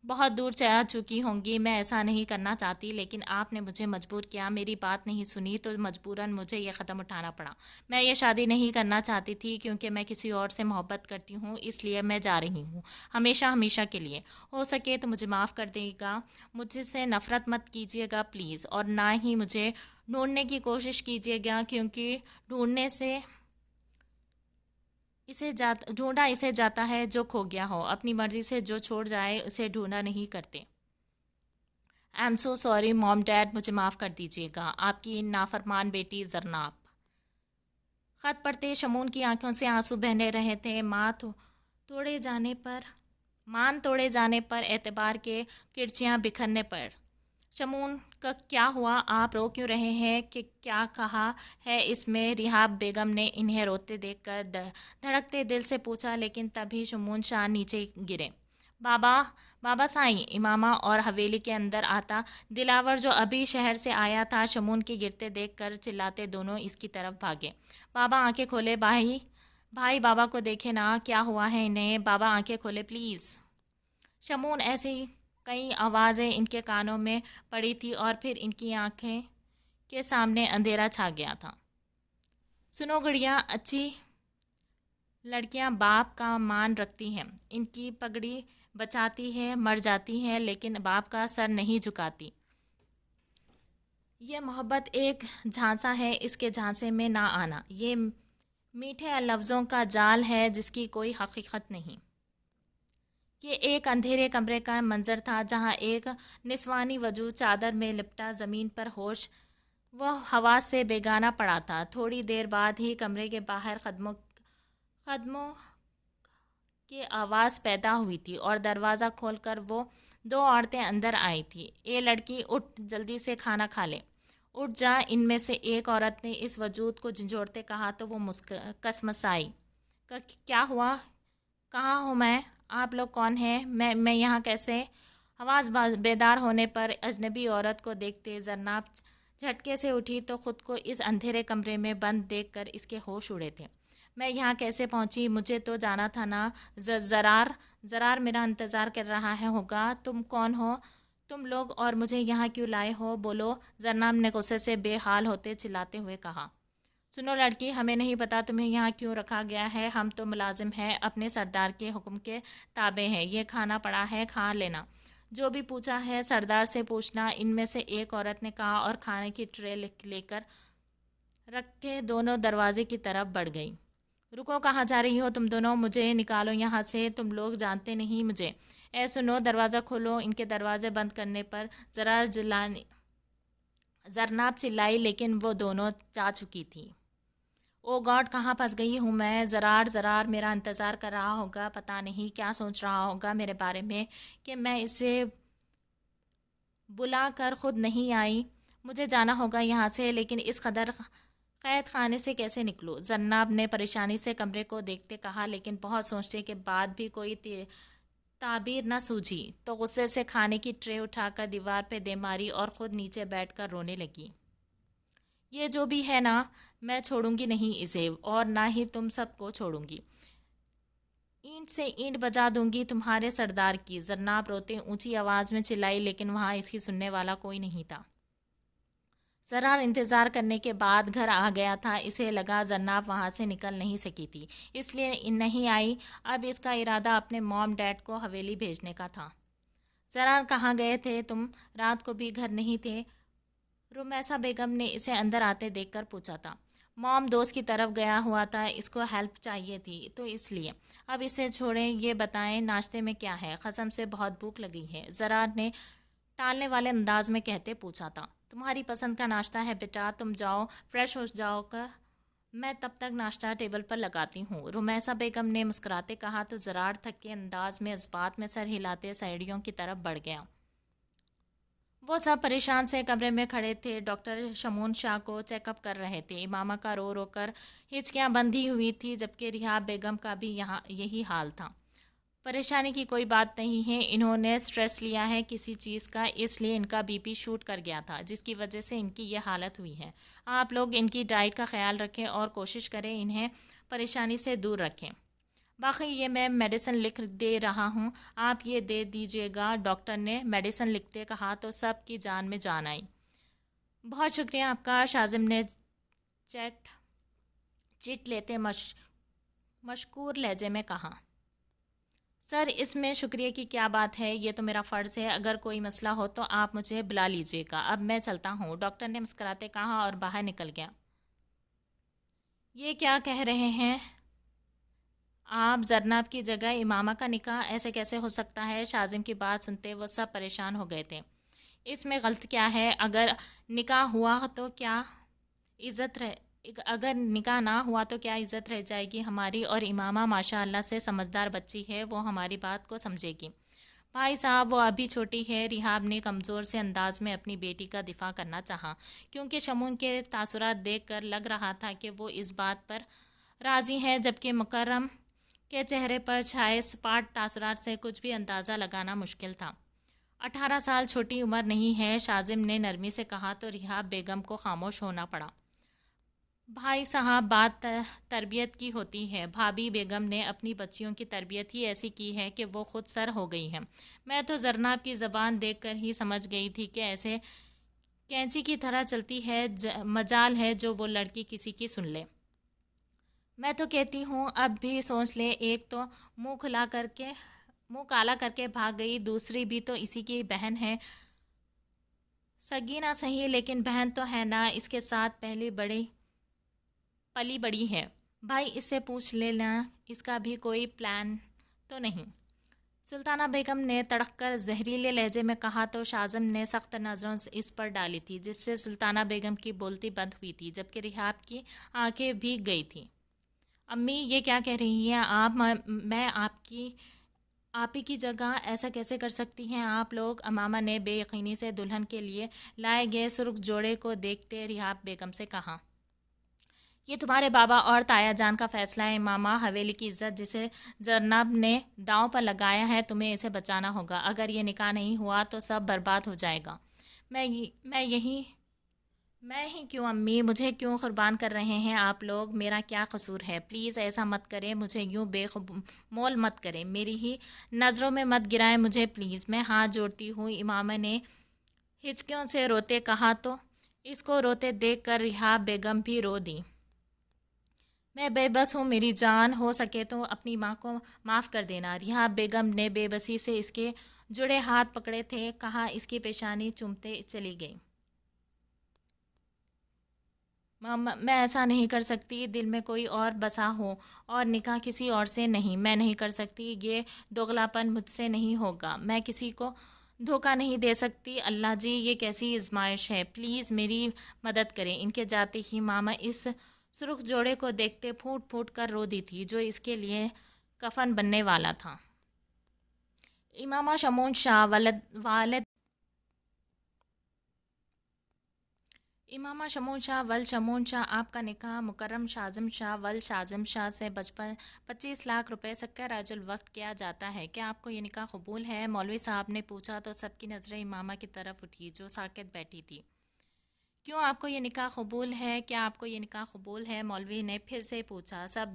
S1: بہت دور جا چکی ہوں گی۔ میں ایسا نہیں کرنا چاہتی لیکن آپ نے مجھے مجبور کیا، میری بات نہیں سنی تو مجبوراً مجھے یہ قدم اٹھانا پڑا۔ میں یہ شادی نہیں کرنا چاہتی تھی کیونکہ میں کسی اور سے محبت کرتی ہوں، اس لیے میں جا رہی ہوں ہمیشہ ہمیشہ کے لیے۔ ہو سکے تو مجھے معاف کر دے گا، مجھ سے نفرت مت کیجیے گا پلیز، اور نہ ہی مجھے ڈھونڈنے کی کوشش کیجیے گا کیونکہ ڈھونڈا اسے جاتا ہے جو کھو گیا ہو، اپنی مرضی سے جو چھوڑ جائے اسے ڈھونڈا نہیں کرتے۔ I am so sorry mom dad, مجھے معاف کر دیجیے گا، آپ کی نافرمان بیٹی زرناب۔ خط پڑھتے شمون کی آنکھوں سے آنسو بہنے رہے تھے۔ مان توڑے جانے پر، اعتبار کے کرچیاں بکھرنے پر۔ شمون کا کیا ہوا؟ آپ رو کیوں رہے ہیں؟ کہ کیا کہا ہے اس میں؟ ریحاب بیگم نے انہیں روتے دیکھ کر دھڑکتے دل سے پوچھا، لیکن تبھی شمون شاہ نیچے گرے۔ بابا سائیں، امامہ اور حویلی کے اندر آتا دلاور جو ابھی شہر سے آیا تھا شمون کے گرتے دیکھ کر چلاتے دونوں اس کی طرف بھاگے۔ بابا آنکھیں کھولے، بھائی بابا کو دیکھے نا، کیا ہوا ہے انہیں؟ بابا آنکھیں کھولے پلیز۔ شمون ایسی کئی آوازیں ان کے کانوں میں پڑی تھی اور پھر ان کی آنکھیں کے سامنے اندھیرا چھا گیا تھا۔ سنو گڑیا، اچھی لڑکیاں باپ کا مان رکھتی ہیں، ان کی پگڑی بچاتی ہے، مر جاتی ہیں لیکن باپ کا سر نہیں جھکاتی۔ یہ محبت ایک جھانسا ہے، اس کے جھانسے میں نہ آنا۔ یہ میٹھے لفظوں کا جال ہے جس کی کوئی حقیقت نہیں۔ یہ ایک اندھیرے کمرے کا منظر تھا جہاں ایک نسوانی وجود چادر میں لپٹا زمین پر ہوش و حواس سے بیگانہ پڑا تھا۔ تھوڑی دیر بعد ہی کمرے کے باہر قدموں کی آواز پیدا ہوئی تھی اور دروازہ کھول کر وہ دو عورتیں اندر آئی تھیں۔ اے لڑکی اٹھ، جلدی سے کھانا کھا لے، اٹھ جا، ان میں سے ایک عورت نے اس وجود کو جھنجھوڑتے کہا تو وہ کسمسائی۔ کیا ہوا؟ کہاں ہوں میں؟ آپ لوگ کون ہیں؟ میں یہاں کیسے؟ حواس بیدار ہونے پر اجنبی عورت کو دیکھتے زرناب جھٹکے سے اٹھی تو خود کو اس اندھیرے کمرے میں بند دیکھ کر اس کے ہوش اڑے تھے۔ میں یہاں کیسے پہنچی؟ مجھے تو جانا تھا نا۔ زرار میرا انتظار کر رہا ہے ہوگا۔ تم کون ہو تم لوگ اور مجھے یہاں کیوں لائے ہو؟ بولو، زرناب نے غصے سے بے حال ہوتے چلاتے ہوئے کہا۔ سنو لڑکی، ہمیں نہیں پتا تمہیں یہاں کیوں رکھا گیا ہے۔ ہم تو ملازم ہیں، اپنے سردار کے حکم کے تابع ہیں۔ یہ کھانا پڑا ہے، کھا لینا۔ جو بھی پوچھا ہے سردار سے پوچھنا، ان میں سے ایک عورت نے کہا اور کھانے کی ٹرے لے کر رکھ کے دونوں دروازے کی طرف بڑھ گئی۔ رکو، کہاں جا رہی ہو تم دونوں؟ مجھے نکالو یہاں سے، تم لوگ جانتے نہیں مجھے۔ اے سنو، دروازہ کھولو۔ ان کے دروازے بند کرنے پر زرناب چلائی، لیکن وہ دونوں جا چکی تھی۔ او گاڈ، کہاں پھنس گئی ہوں میں؟ زرار میرا انتظار کر رہا ہوگا، پتہ نہیں کیا سوچ رہا ہوگا میرے بارے میں کہ میں اسے بلا کر خود نہیں آئی۔ مجھے جانا ہوگا یہاں سے، لیکن اس قدر قید خانے سے کیسے نکلوں؟ زرناب نے پریشانی سے کمرے کو دیکھتے کہا، لیکن بہت سوچنے کے بعد بھی کوئی تعبیر نہ سوجھی تو غصے سے کھانے کی ٹرے اٹھا کر دیوار پہ دے ماری اور خود نیچے بیٹھ کر رونے لگی۔ یہ جو بھی ہے نا، میں چھوڑوں گی نہیں اسے، اور نہ ہی تم سب کو چھوڑوں گی۔ اینٹ سے اینٹ بجا دوں گی تمہارے سردار کی، زرناب روتے اونچی آواز میں چلائی، لیکن وہاں اس کی سننے والا کوئی نہیں تھا۔ زرار انتظار کرنے کے بعد گھر آ گیا تھا۔ اسے لگا زرناب وہاں سے نکل نہیں سکی تھی، اس لیے نہیں آئی۔ اب اس کا ارادہ اپنے موم ڈیڈ کو حویلی بھیجنے کا تھا۔ زرار، کہاں گئے تھے تم؟ رات کو بھی گھر نہیں تھے؟ رمیسا بیگم نے اسے اندر آتے دیکھ کر پوچھا تھا۔ موم دوست کی طرف گیا ہوا تھا، اس کو ہیلپ چاہیے تھی تو اس لیے۔ اب اسے چھوڑیں، یہ بتائیں ناشتے میں کیا ہے؟ قسم سے بہت بھوک لگی ہے، زرار نے ٹالنے والے انداز میں کہتے پوچھا تھا۔ تمہاری پسند کا ناشتہ ہے بیٹا، تم جاؤ فریش ہو جاؤ گا، میں تب تک ناشتہ ٹیبل پر لگاتی ہوں، رمیسا بیگم نے مسکراتے کہا تو زرار تھکے انداز میں اس بات میں سر ہلاتے سائیڑیوں کی طرف بڑھ گیا۔ وہ سب پریشان سے کمرے میں کھڑے تھے، ڈاکٹر شمون شاہ کو چیک اپ کر رہے تھے۔ امامہ کا رو رو کر ہچکیاں بندھی ہوئی تھی، جبکہ ریحاب بیگم کا بھی یہی حال تھا۔ پریشانی کی کوئی بات نہیں ہے، انہوں نے سٹریس لیا ہے کسی چیز کا، اس لیے ان کا بی پی شوٹ کر گیا تھا، جس کی وجہ سے ان کی یہ حالت ہوئی ہے۔ آپ لوگ ان کی ڈائٹ کا خیال رکھیں اور کوشش کریں انہیں پریشانی سے دور رکھیں۔ باقی یہ میں میڈیسن لکھ دے رہا ہوں، آپ یہ دے دیجیے گا، ڈاکٹر نے میڈیسن لکھتے کہا تو سب کی جان میں جان آئی۔ بہت شکریہ آپ کا، شازم نے چٹ لیتے مشکور لہجے میں کہا۔ سر، اس میں شکریہ کی کیا بات ہے، یہ تو میرا فرض ہے، اگر کوئی مسئلہ ہو تو آپ مجھے بلا لیجیے گا، اب میں چلتا ہوں، ڈاکٹر نے مسکراتے کہا اور باہر نکل گیا۔ یہ کیا کہہ رہے ہیں آپ؟ زرناب کی جگہ امامہ کا نکاح ایسے کیسے ہو سکتا ہے؟ شازم کی بات سنتے وہ سب پریشان ہو گئے تھے۔ اس میں غلط کیا ہے؟ اگر نکاح ہوا تو کیا اگر نکاح نہ ہوا تو کیا عزت رہ جائے گی ہماری؟ اور امامہ ماشاء اللہ سے سمجھدار بچی ہے، وہ ہماری بات کو سمجھے گی۔ بھائی صاحب، وہ ابھی چھوٹی ہے، ریحاب نے کمزور سے انداز میں اپنی بیٹی کا دفاع کرنا چاہا، کیونکہ شمون کے تاثرات دیکھ کر لگ رہا تھا کہ وہ اس بات پر راضی ہے، جبکہ مکرم کے چہرے پر چھائے سپاٹ تاثرات سے کچھ بھی اندازہ لگانا مشکل تھا۔ 18 سال چھوٹی عمر نہیں ہے، شازم نے نرمی سے کہا تو ریحاب بیگم کو خاموش ہونا پڑا۔ بھائی صاحب، بات تربیت کی ہوتی ہے، بھابھی بیگم نے اپنی بچیوں کی تربیت ہی ایسی کی ہے کہ وہ خود سر ہو گئی ہیں۔ میں تو زرناب کی زبان دیکھ کر ہی سمجھ گئی تھی کہ ایسے کینچی کی طرح چلتی ہے، مجال ہے جو وہ لڑکی کسی کی سن لے۔ میں تو کہتی ہوں اب بھی سوچ لے، ایک تو منہ کالا کر کے بھاگ گئی، دوسری بھی تو اسی کی بہن ہے، سگی نہ صحیح لیکن بہن تو ہے نا، اس کے ساتھ پلی بڑی ہے۔ بھائی، اس سے پوچھ لینا اس کا بھی کوئی پلان تو نہیں؟ سلطانہ بیگم نے تڑک کر زہریلے لہجے میں کہا تو شازم نے سخت نظروں اس پر ڈالی تھی، جس سے سلطانہ بیگم کی بولتی بند ہوئی تھی، جبکہ ریحاب کی آنکھیں بھیگ گئی تھیں۔ امی، یہ کیا کہہ رہی ہیں آپ؟ میں آپ ہی کی جگہ ایسا کیسے کر سکتی ہیں آپ لوگ؟ امامہ نے بے یقینی سے دلہن کے لیے لائے گئے سرخ جوڑے کو دیکھتے ریحاب بیگم سے کہا۔ یہ تمہارے بابا اور تایا جان کا فیصلہ ہے امامہ، حویلی کی عزت جسے زینب نے داؤں پر لگایا ہے، تمہیں اسے بچانا ہوگا۔ اگر یہ نکاح نہیں ہوا تو سب برباد ہو جائے گا۔ میں ہی کیوں امی، مجھے کیوں قربان کر رہے ہیں آپ لوگ؟ میرا کیا قصور ہے؟ پلیز ایسا مت کریں، مجھے یوں مول مت کریں، میری ہی نظروں میں مت گرائیں مجھے پلیز، میں ہاتھ جوڑتی ہوں، امامہ نے ہچکیوں سے روتے کہا۔ تو اس کو روتے دیکھ کر رحاب بیگم بھی رو دی۔ میں بے بس ہوں میری جان، ہو سکے تو اپنی ماں کو معاف کر دینا۔ رحاب بیگم نے بے بسی سے اس کے جڑے ہاتھ پکڑے تھے، کہا، اس کی پیشانی چومتے چلی گئی۔ میں ایسا نہیں کر سکتی، دل میں کوئی اور بسا ہو اور نکاح کسی اور سے نہیں، میں نہیں کر سکتی، یہ دوغلاپن مجھ سے نہیں ہوگا، میں کسی کو دھوکہ نہیں دے سکتی۔ اللہ جی، یہ کیسی آزمائش ہے، پلیز میری مدد کریں۔ ان کے جاتے ہی ماما اس سرخ جوڑے کو دیکھتے پھوٹ پھوٹ کر رو دی تھی جو اس کے لیے کفن بننے والا تھا۔ امامہ شمون شاہ والد امامہ شمون شاہ ول شمون شاہ، آپ کا نکاح مکرم شازم شاہ ول شازم شاہ سے 25 لاکھ روپے سکہ راج الوقت کیا جاتا ہے، کیا آپ کو یہ نکاح قبول ہے؟ مولوی صاحب نے پوچھا تو سب کی نظریں امامہ کی طرف اٹھی جو ساکت بیٹھی تھی۔ کیوں آپ کو یہ نکاح قبول ہے؟ کیا آپ کو یہ نکاح قبول ہے؟ مولوی نے پھر سے پوچھا۔ سب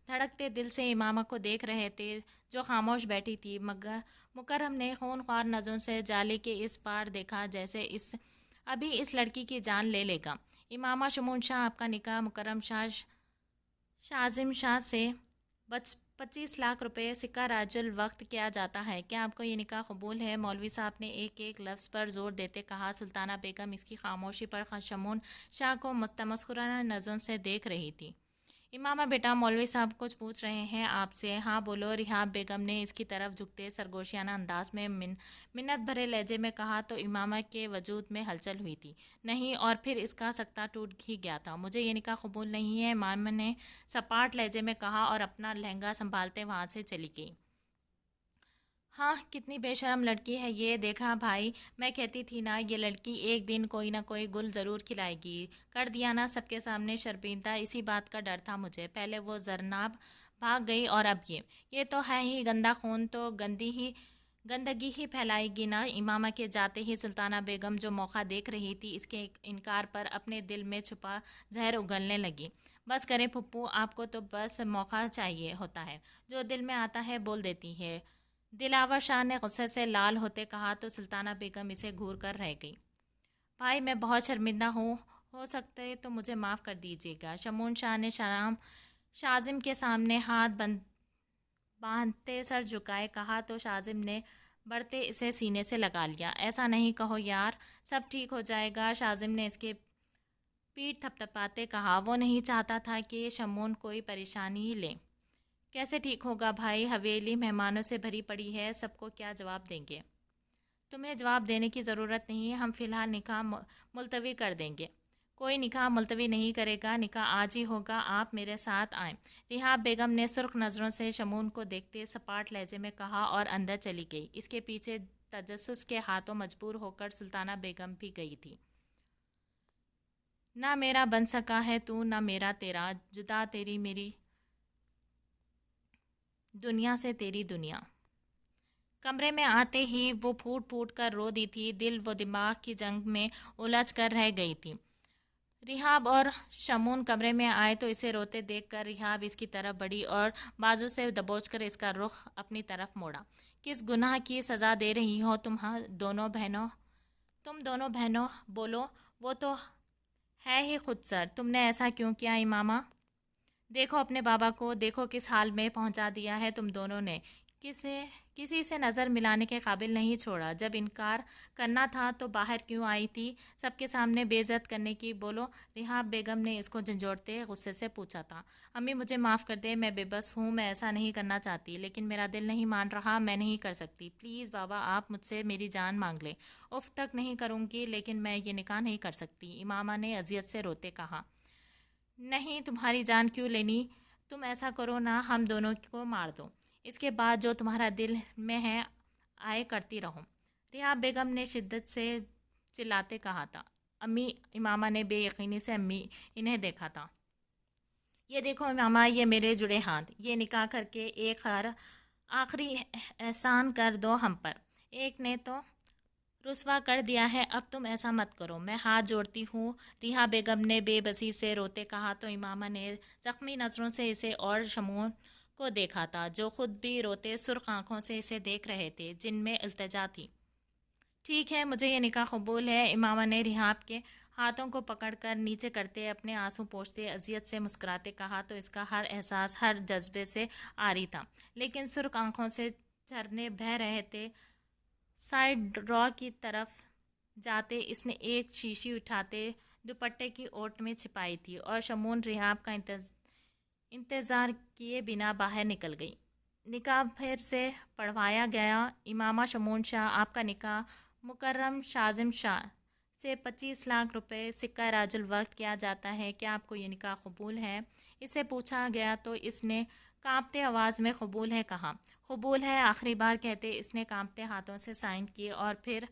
S1: دھڑکتے دل سے امامہ کو دیکھ رہے تھے جو خاموش بیٹھی تھی، مگر مکرم نے خونخوار نظروں سے جالی کے اس پار دیکھا جیسے ابھی اس لڑکی کی جان لے لے گا۔ امامہ شمون شاہ، آپ کا نکاح مکرم شاہ شازم شاہ سے 25 لاکھ روپے سکہ راج الوقت کیا جاتا ہے، کیا آپ کو یہ نکاح قبول ہے؟ مولوی صاحب نے ایک ایک لفظ پر زور دیتے کہا۔ سلطانہ بیگم اس کی خاموشی پر شمون شاہ کو تمسخرانہ نظروں سے دیکھ رہی تھی۔ امامہ بیٹا، مولوی صاحب کچھ پوچھ رہے ہیں آپ سے؟ ہاں بولو، رحاب بیگم نے اس کی طرف جھکتے سرگوشیانہ انداز میں منت بھرے لہجے میں کہا۔ تو امامہ کے وجود میں ہلچل ہوئی تھی۔ نہیں، اور پھر اس کا سکتہ ٹوٹ ہی گیا تھا۔ مجھے یہ نکاح قبول نہیں ہے، امامہ نے سپاٹ لہجے میں کہا اور اپنا لہنگا سنبھالتے وہاں سے چلی گئی۔ ہاں، کتنی بے شرم لڑکی ہے یہ، دیکھا بھائی، میں کہتی تھی نا یہ لڑکی ایک دن کوئی نہ کوئی گل ضرور کھلائے گی۔ کر دیا نا سب کے سامنے شرمندہ، اسی بات کا ڈر تھا مجھے۔ پہلے وہ زرناب بھاگ گئی اور اب یہ تو ہے ہی گندا خون، تو گندگی ہی پھیلائے گی نا۔ امامہ کے جاتے ہی سلطانہ بیگم جو موقع دیکھ رہی تھی اس کے انکار پر اپنے دل میں چھپا زہر اگلنے لگی۔ بس کریں پھپھو، آپ کو تو بس موقع چاہیے ہوتا ہے، جو دل میں آتا ہے بول دیتی ہے۔ دلاور شاہ نے غصے سے لال ہوتے کہا تو سلطانہ بیگم اسے گھور کر رہ گئی۔ بھائی، میں بہت شرمندہ ہوں، ہو سکتے تو مجھے معاف کر دیجیے گا۔ شمون شاہ نے شازم کے سامنے ہاتھ باندھتے سر جھکائے کہا تو شازم نے بڑھتے اسے سینے سے لگا لیا۔ ایسا نہیں کہو یار، سب ٹھیک ہو جائے گا، شازم نے اس کے پیٹھ تھپتھپاتے کہا۔ وہ نہیں چاہتا تھا کہ شمون کوئی پریشانی لے۔ کیسے ٹھیک ہوگا بھائی؟ حویلی مہمانوں سے بھری پڑی ہے، سب کو کیا جواب دیں گے؟ تمہیں جواب دینے کی ضرورت نہیں ہے، ہم فی الحال نکاح ملتوی کر دیں گے۔ کوئی نکاح ملتوی نہیں کرے گا، نکاح آج ہی ہوگا، آپ میرے ساتھ آئیں۔ رحاب بیگم نے سرخ نظروں سے شمون کو دیکھتے سپاٹ لہجے میں کہا اور اندر چلی گئی۔ اس کے پیچھے تجسس کے ہاتھوں مجبور ہو کر سلطانہ بیگم بھی گئی تھی۔ نہ میرا بن سکا ہے تو، نہ میرا تیرا، جدا تیری میری دنیا سے تیری دنیا۔ کمرے میں آتے ہی وہ پھوٹ پھوٹ کر رو دی تھی، دل و دماغ کی جنگ میں الجھ کر رہ گئی تھی۔ رحاب اور شمون کمرے میں آئے تو اسے روتے دیکھ کر رحاب اس کی طرف بڑھی اور بازو سے دبوچ کر اس کا رخ اپنی طرف موڑا۔ کس گناہ کی سزا دے رہی ہو تم دونوں بہنوں، بولو، وہ تو ہے ہی خود سر، تم نے ایسا کیوں کیا امامہ؟ دیکھو اپنے بابا کو، دیکھو کس حال میں پہنچا دیا ہے تم دونوں نے، کسی سے نظر ملانے کے قابل نہیں چھوڑا۔ جب انکار کرنا تھا تو باہر کیوں آئی تھی سب کے سامنے بے عزت کرنے کی؟ بولو، رحاب بیگم نے اس کو جھنجھوڑتے غصے سے پوچھا تھا۔ امی مجھے معاف کر دے، میں بے بس ہوں، میں ایسا نہیں کرنا چاہتی، لیکن میرا دل نہیں مان رہا، میں نہیں کر سکتی، پلیز بابا آپ مجھ سے میری جان مانگ لیں۔ اف تک نہیں کروں گی، لیکن میں یہ نکاح نہیں کر سکتی، امامہ نے اذیت سے روتے کہا۔ نہیں، تمہاری جان کیوں لینی؟ تم ایسا کرو نا، ہم دونوں کو مار دو، اس کے بعد جو تمہارا دل میں ہے آئے کرتی رہو، رحاب بیگم نے شدت سے چلاتے کہا تھا۔ امی، امامہ نے بے یقینی سے انہیں دیکھا تھا۔ یہ دیکھو ماما، یہ میرے جڑے ہاتھ، یہ نکاح کر کے ایک آخری احسان کر دو ہم پر۔ ایک نے تو رسوا کر دیا ہے، اب تم ایسا مت کرو، میں ہاتھ جوڑتی ہوں۔ ریحا بیگم نے بے بسی سے روتے کہا تو امامہ نے زخمی نظروں سے اسے اور شمون کو دیکھا تھا، جو خود بھی روتے سرخ آنکھوں سے اسے دیکھ رہے تھے، جن میں التجا تھی۔ ٹھیک ہے، مجھے یہ نکاح قبول ہے، امامہ نے ریحاب کے ہاتھوں کو پکڑ کر نیچے کرتے اپنے آنسو پوچھتے اذیت سے مسکراتے کہا تو اس کا ہر احساس ہر جذبے سے عاری تھا، لیکن سرخ آنکھوں سے جھرنے بہہ رہے تھے۔ سائڈ ڈرا کی طرف جاتے اس نے ایک شیشی اٹھاتے دوپٹے کی اوٹ میں چھپائی تھی اور شمون ریحاب کا انتظار کیے بنا باہر نکل گئی۔ نکاح پھر سے پڑھوایا گیا۔ امامہ شمون شاہ، آپ کا نکاح مکرم شازم شاہ سے 25 لاکھ روپے سکہ راج الوقت کیا جاتا ہے، کیا آپ کو یہ نکاح قبول ہے؟ اس سے پوچھا گیا تو اس نے کانپتے آواز میں قبول ہے کہا۔ قبول ہے، آخری بار کہتے اس نے کانپتے ہاتھوں سے سائن کیے اور پھر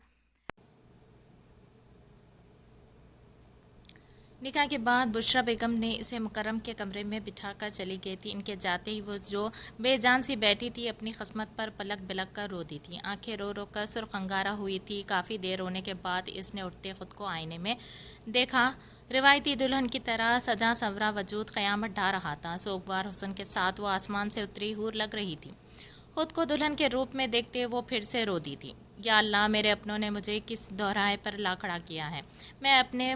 S1: نکاح کے بعد بشریٰ بیگم نے اسے مکرم کے کمرے میں بٹھا کر چلی گئی تھی۔ ان کے جاتے ہی وہ جو بے جان سی بیٹھی تھی اپنی قسمت پر پلک بلک کر روتی تھی، آنکھیں رو رو کر سرخ انگارہ ہوئی تھی۔ کافی دیر رونے کے بعد اس نے اٹھتے خود کو آئینے میں دیکھا، روایتی دلہن کی طرح سجا سنورا وجود قیامت ڈھا رہا تھا، سوگوار حسن کے ساتھ وہ آسمان سے اتری حور لگ رہی تھی۔ خود کو دلہن کے روپ میں دیکھتے وہ پھر سے رو دی تھی۔ یا اللہ، میرے اپنوں نے مجھے کس دوراہے پر لا کھڑا کیا ہے، میں اپنے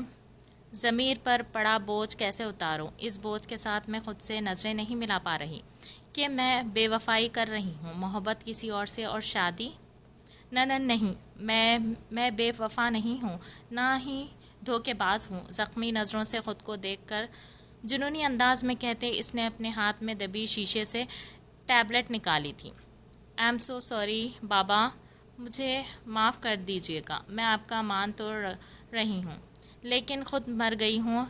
S1: ضمیر پر پڑا بوجھ کیسے اتاروں؟ اس بوجھ کے ساتھ میں خود سے نظریں نہیں ملا پا رہی کہ میں بے وفائی کر رہی ہوں، محبت کسی اور سے اور شادی؟ نہیں، میں بے وفا نہیں ہوں، نہ ہی دھوکے باز ہوں۔ زخمی نظروں سے خود کو دیکھ کر جنونی انداز میں کہتے اس نے اپنے ہاتھ میں دبی شیشے سے ٹیبلٹ نکالی تھی۔ آئی ایم سو سوری بابا، مجھے معاف کر دیجیے گا، میں آپ کا مان تو رہی ہوں لیکن خود مر گئی ہوں۔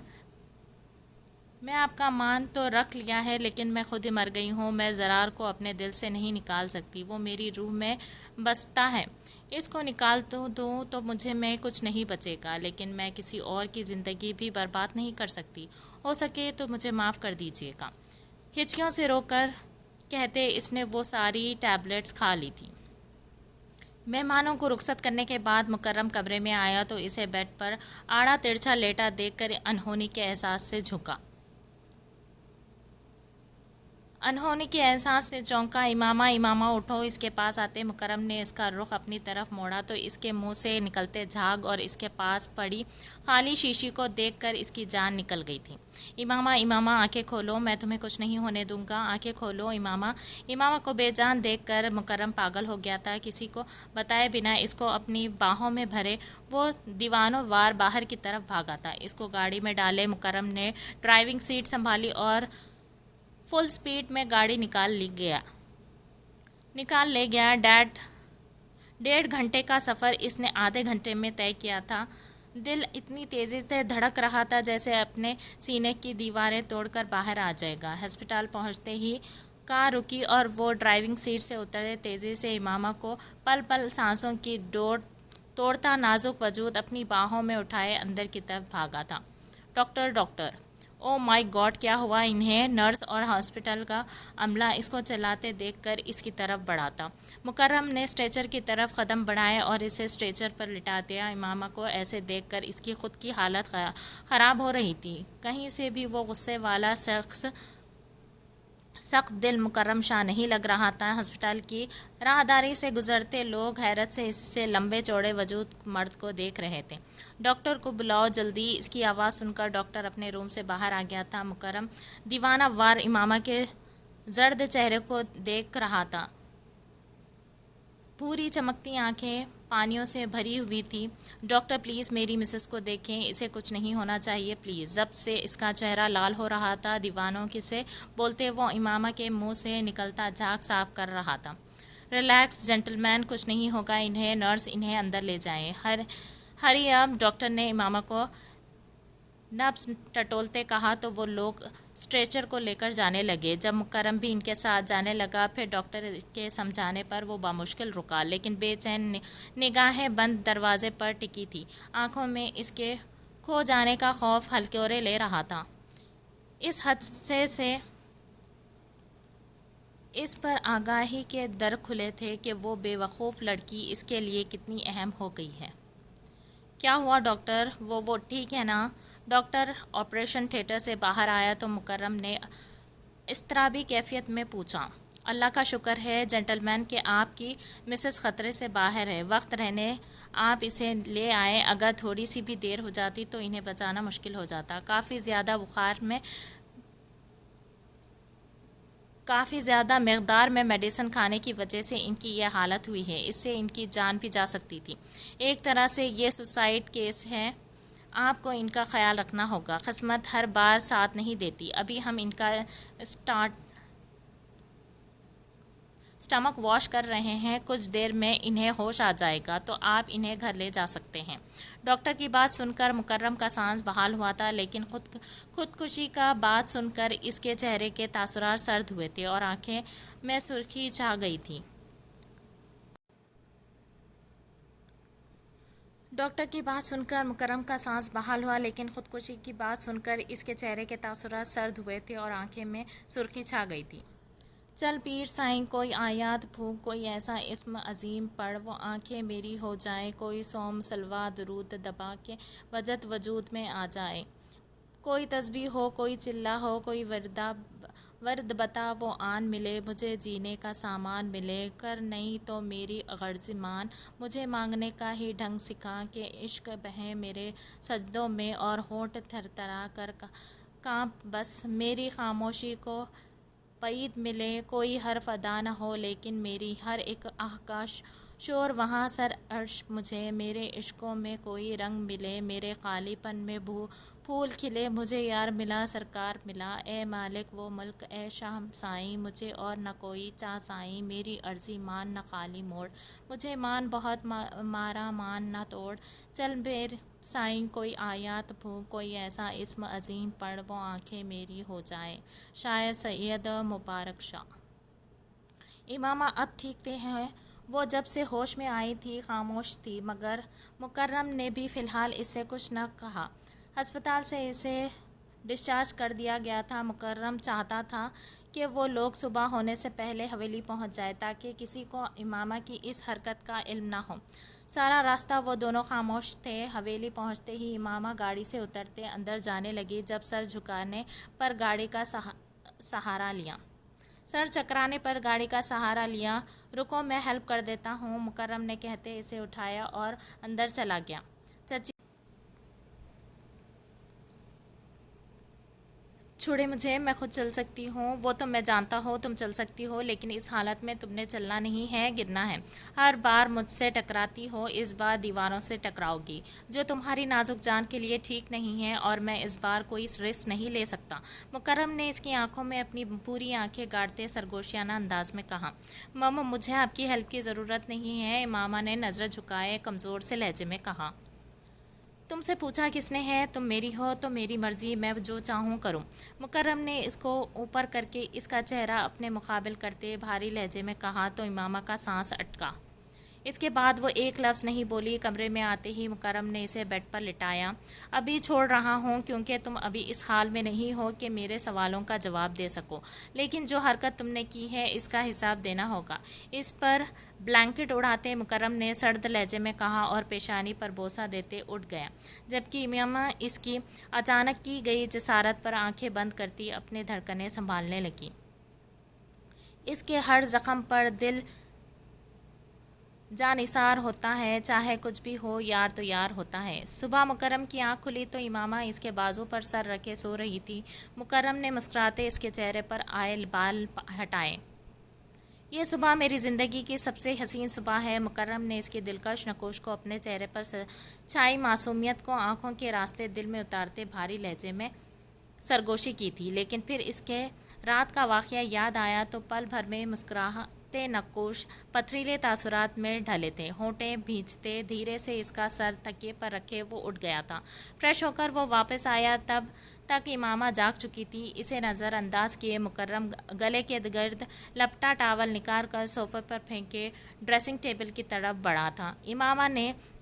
S1: میں آپ کا مان تو رکھ لیا ہے لیکن میں خود ہی مر گئی ہوں۔ میں زرار کو اپنے دل سے نہیں نکال سکتی، وہ میری روح میں بستا ہے، اس کو نکال دوں تو مجھے میں کچھ نہیں بچے گا، لیکن میں کسی اور کی زندگی بھی برباد نہیں کر سکتی، ہو سکے تو مجھے معاف کر دیجیے گا۔ ہچکیوں سے رو کر کہتے اس نے وہ ساری ٹیبلٹس کھا لی تھی۔ مہمانوں کو رخصت کرنے کے بعد مکرم کمرے میں آیا تو اسے بیڈ پر آڑا ترچھا لیٹا دیکھ کر انہونی کے احساس سے جھنکا۔ انہونی کے احساس سے چونکا۔ امامہ اٹھو۔ اس کے پاس آتے مکرم نے اس کا رخ اپنی طرف موڑا تو اس کے منہ سے نکلتے جھاگ اور اس کے پاس پڑی خالی شیشی کو دیکھ کر اس کی جان نکل گئی تھی۔ امامہ آنکھیں کھولو، میں تمہیں کچھ نہیں ہونے دوں گا، آنکھیں کھولو امامہ کو بے جان دیکھ کر مکرم پاگل ہو گیا تھا۔ کسی کو بتائے بنا اس کو اپنی باہوں میں بھرے وہ دیوانوں وار باہر کی طرف بھاگا تھا۔ اس کو گاڑی میں ڈالے مکرم نے ڈرائیونگ سیٹ سنبھالی اور فل سپیڈ میں گاڑی نکال لے گیا۔ 1.5 گھنٹے کا سفر اس نے آدھے گھنٹے میں طے کیا تھا۔ دل اتنی تیزی سے دھڑک رہا تھا جیسے اپنے سینے کی دیواریں توڑ کر باہر آ جائے گا۔ ہسپتال پہنچتے ہی کار رکی اور وہ ڈرائیونگ سیٹ سے اترے۔ تیزی سے امامہ کو پل پل سانسوں کی ڈور توڑتا نازک وجود اپنی باہوں میں اٹھائے اندر کی طرف بھاگا تھا۔ ڈاکٹر او مائی گاڈ، کیا ہوا انہیں؟ نرس اور ہاسپٹل کا عملہ اس کو چلاتے دیکھ کر اس کی طرف بڑھا تھا۔ مکرم نے اسٹریچر کی طرف قدم بڑھائے اور اسے اسٹریچر پر لٹا دیا۔ امامہ کو ایسے دیکھ کر اس کی خود کی حالت خراب ہو رہی تھی۔ کہیں سے بھی وہ غصے والا سخت دل مکرم شاہ نہیں لگ رہا تھا۔ ہسپتال کی راہداری سے گزرتے لوگ حیرت سے اس سے لمبے چوڑے وجود مرد کو دیکھ رہے تھے۔ ڈاکٹر کو بلاؤ جلدی، اس کی آواز سن کر ڈاکٹر اپنے روم سے باہر آ گیا تھا۔ مکرم دیوانہ وار امامہ کے زرد چہرے کو دیکھ رہا تھا۔ پوری چمکتی آنکھیں پانیوں سے بھری ہوئی تھی۔ ڈاکٹر پلیز میری مسز کو دیکھیں، اسے کچھ نہیں ہونا چاہیے پلیز۔ ضبط سے اس کا چہرہ لال ہو رہا تھا۔ دیوانوں سے بولتے وہ امامہ کے منہ سے نکلتا جھاگ صاف کر رہا تھا۔ ریلیکس جنٹل مین، کچھ نہیں ہوگا انہیں۔ نرس انہیں اندر لے جائیں۔ ہری اب، ڈاکٹر نے امامہ کو نبض ٹٹولتے کہا تو وہ لوگ اسٹریچر کو لے کر جانے لگے۔ جب مکرم بھی ان کے ساتھ جانے لگا پھر ڈاکٹر کے سمجھانے پر وہ بامشکل رکا، لیکن بے چین نگاہیں بند دروازے پر ٹکی تھی۔ آنکھوں میں اس کے کھو جانے کا خوف ہلکورے لے رہا تھا۔ اس حادثے سے اس پر آگاہی کے در کھلے تھے کہ وہ بے وقوف لڑکی اس کے لیے کتنی اہم ہو گئی ہے۔ کیا ہوا ڈاکٹر؟ وہ ٹھیک ہے نا؟ ڈاکٹر آپریشن تھیٹر سے باہر آیا تو مکرم نے اضطرابی کیفیت میں پوچھا۔ اللہ کا شکر ہے جنٹل مین کہ آپ کی مسز خطرے سے باہر ہے، وقت رہنے آپ اسے لے آئے، اگر تھوڑی سی بھی دیر ہو جاتی تو انہیں بچانا مشکل ہو جاتا۔ کافی زیادہ مقدار میں میڈیسن کھانے کی وجہ سے ان کی یہ حالت ہوئی ہے، اس سے ان کی جان بھی جا سکتی تھی۔ ایک طرح سے یہ سوسائڈ کیس ہے، آپ کو ان کا خیال رکھنا ہوگا، قسمت ہر بار ساتھ نہیں دیتی۔ ابھی ہم ان کا سٹمک واش کر رہے ہیں، کچھ دیر میں انہیں ہوش آ جائے گا تو آپ انہیں گھر لے جا سکتے ہیں۔ ڈاکٹر کی بات سن کر مکرم کا سانس بحال ہوا تھا، لیکن خودکشی کا بات سن کر اس کے چہرے کے تاثرات سرد ہوئے تھے اور آنکھیں میں سرخی چھا گئی تھی۔ ڈاکٹر کی بات سن کر مکرم کا سانس بحال ہوا، لیکن خودکشی کی بات سن کر اس کے چہرے کے تاثرات سرد ہوئے تھے اور آنکھیں میں سرخی چھا گئی تھی۔ چل پیر سائیں، کوئی آیات پھونک، کوئی ایسا اسم عظیم پڑھ وہ آنکھیں میری ہو جائیں، کوئی سوم سلوا درود دبا کے وجد وجود میں آ جائے، کوئی تسبیح ہو، کوئی چلہ ہو، کوئی ورد بتا وہ آن ملے، مجھے جینے کا سامان ملے، کر نہیں تو میری غرض مان، مجھے مانگنے کا ہی ڈھنگ سکھا، کہ عشق بہے میرے سجدوں میں اور ہونٹ تھر تھرا کر کانپ، بس میری خاموشی کو پعید ملے، کوئی حرف ادا نہ ہو لیکن میری ہر ایک آہ کا شور وہاں سر عرش، مجھے میرے عشقوں میں کوئی رنگ ملے، میرے خالی پن میں پھول کھلے، مجھے یار ملا سرکار ملا، اے مالک وہ ملک اے شاہ سائیں، مجھے اور نہ کوئی چاہ سائیں، میری عرضی مان نہ خالی موڑ، مجھے مان بہت مارا مان نہ توڑ، چل پیر سائیں کوئی آیات پھونک، کوئی ایسا اسم عظیم پڑھ وہ آنکھیں میری ہو جائیں۔ شاعر سید مبارک شاہ۔ امامہ اب ٹھیک ہیں، وہ جب سے ہوش میں آئی تھی خاموش تھی، مگر مکرم نے بھی فی الحال اس سے کچھ نہ کہا۔ ہسپتال سے اسے ڈسچارج کر دیا گیا تھا۔ مکرم چاہتا تھا کہ وہ لوگ صبح ہونے سے پہلے حویلی پہنچ جائے تاکہ کسی کو امامہ کی اس حرکت کا علم نہ ہو۔ سارا راستہ وہ دونوں خاموش تھے۔ حویلی پہنچتے ہی امامہ گاڑی سے اترتے اندر جانے لگی، جب سر جھکانے پر گاڑی کا سہارا لیا۔ سر چکرانے پر گاڑی کا سہارا لیا۔ رکو میں ہیلپ کر دیتا ہوں، مکرم نے کہتے اسے اٹھایا اور اندر چلا گیا۔ چچی چھوڑے مجھے، میں خود چل سکتی ہوں۔ وہ تو میں جانتا ہوں تم چل سکتی ہو، لیکن اس حالت میں تم نے چلنا نہیں ہے، گرنا ہے۔ ہر بار مجھ سے ٹکراتی ہو، اس بار دیواروں سے ٹکراؤ گی، جو تمہاری نازک جان کے لیے ٹھیک نہیں ہے، اور میں اس بار کوئی رسک نہیں لے سکتا۔ مکرم نے اس کی آنکھوں میں اپنی پوری آنکھیں گاڑتے سرگوشیانہ انداز میں کہا۔ مم مجھے آپ کی ہیلپ کی ضرورت نہیں ہے، امامہ نے نظر جھکائے کمزور سے لہجے میں کہا۔ تم سے پوچھا کس نے ہے؟ تم میری ہو تو میری مرضی، میں جو چاہوں کروں۔ مکرم نے اس کو اوپر کر کے اس کا چہرہ اپنے مقابل کرتے بھاری لہجے میں کہا تو امامہ کا سانس اٹکا۔ اس کے بعد وہ ایک لفظ نہیں بولی۔ کمرے میں آتے ہی مکرم نے اسے بیڈ پر لٹایا۔ ابھی چھوڑ رہا ہوں کیونکہ تم ابھی اس حال میں نہیں ہو کہ میرے سوالوں کا جواب دے سکو، لیکن جو حرکت تم نے کی ہے اس کا حساب دینا ہوگا۔ اس پر بلینکٹ اڑاتے مکرم نے سرد لہجے میں کہا اور پیشانی پر بوسہ دیتے اٹھ گیا، جبکہ امامہ اس کی اچانک کی گئی جسارت پر آنکھیں بند کرتی اپنے دھڑکنیں سنبھالنے لگی۔ اس کے ہر زخم پر دل جانثار ہوتا ہے، چاہے کچھ بھی ہو، یار تو یار ہوتا ہے۔ صبح مکرم کی آنکھ کھلی تو امامہ اس کے بازو پر سر رکھے سو رہی تھی۔ مکرم نے مسکراتے اس کے چہرے پر آئے بال ہٹائے۔ یہ صبح میری زندگی کی سب سے حسین صبح ہے۔ مکرم نے اس کی دلکش نقوش کو اپنے چہرے پر چھائی معصومیت کو آنکھوں کے راستے دل میں اتارتے بھاری لہجے میں سرگوشی کی تھی، لیکن پھر اس کے رات کا واقعہ یاد آیا تو پل بھر میں مسکراتے نقوش پتھریلے تاثرات میں ڈھلے تھے۔ ہونٹیں بھینچتے دھیرے سے اس کا سر تکیے پر رکھے وہ اٹھ گیا تھا۔ فریش ہو کر وہ واپس آیا، تب تک امامہ جاگ چکی تھی۔ اسے نظر انداز کیے مکرم گلے کے گرد لپٹا ٹاول نکال کر صوفے پر پھینکے ڈریسنگ ٹیبل کی طرف بڑھا تھا۔ امامہ نے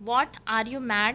S1: What are you mad?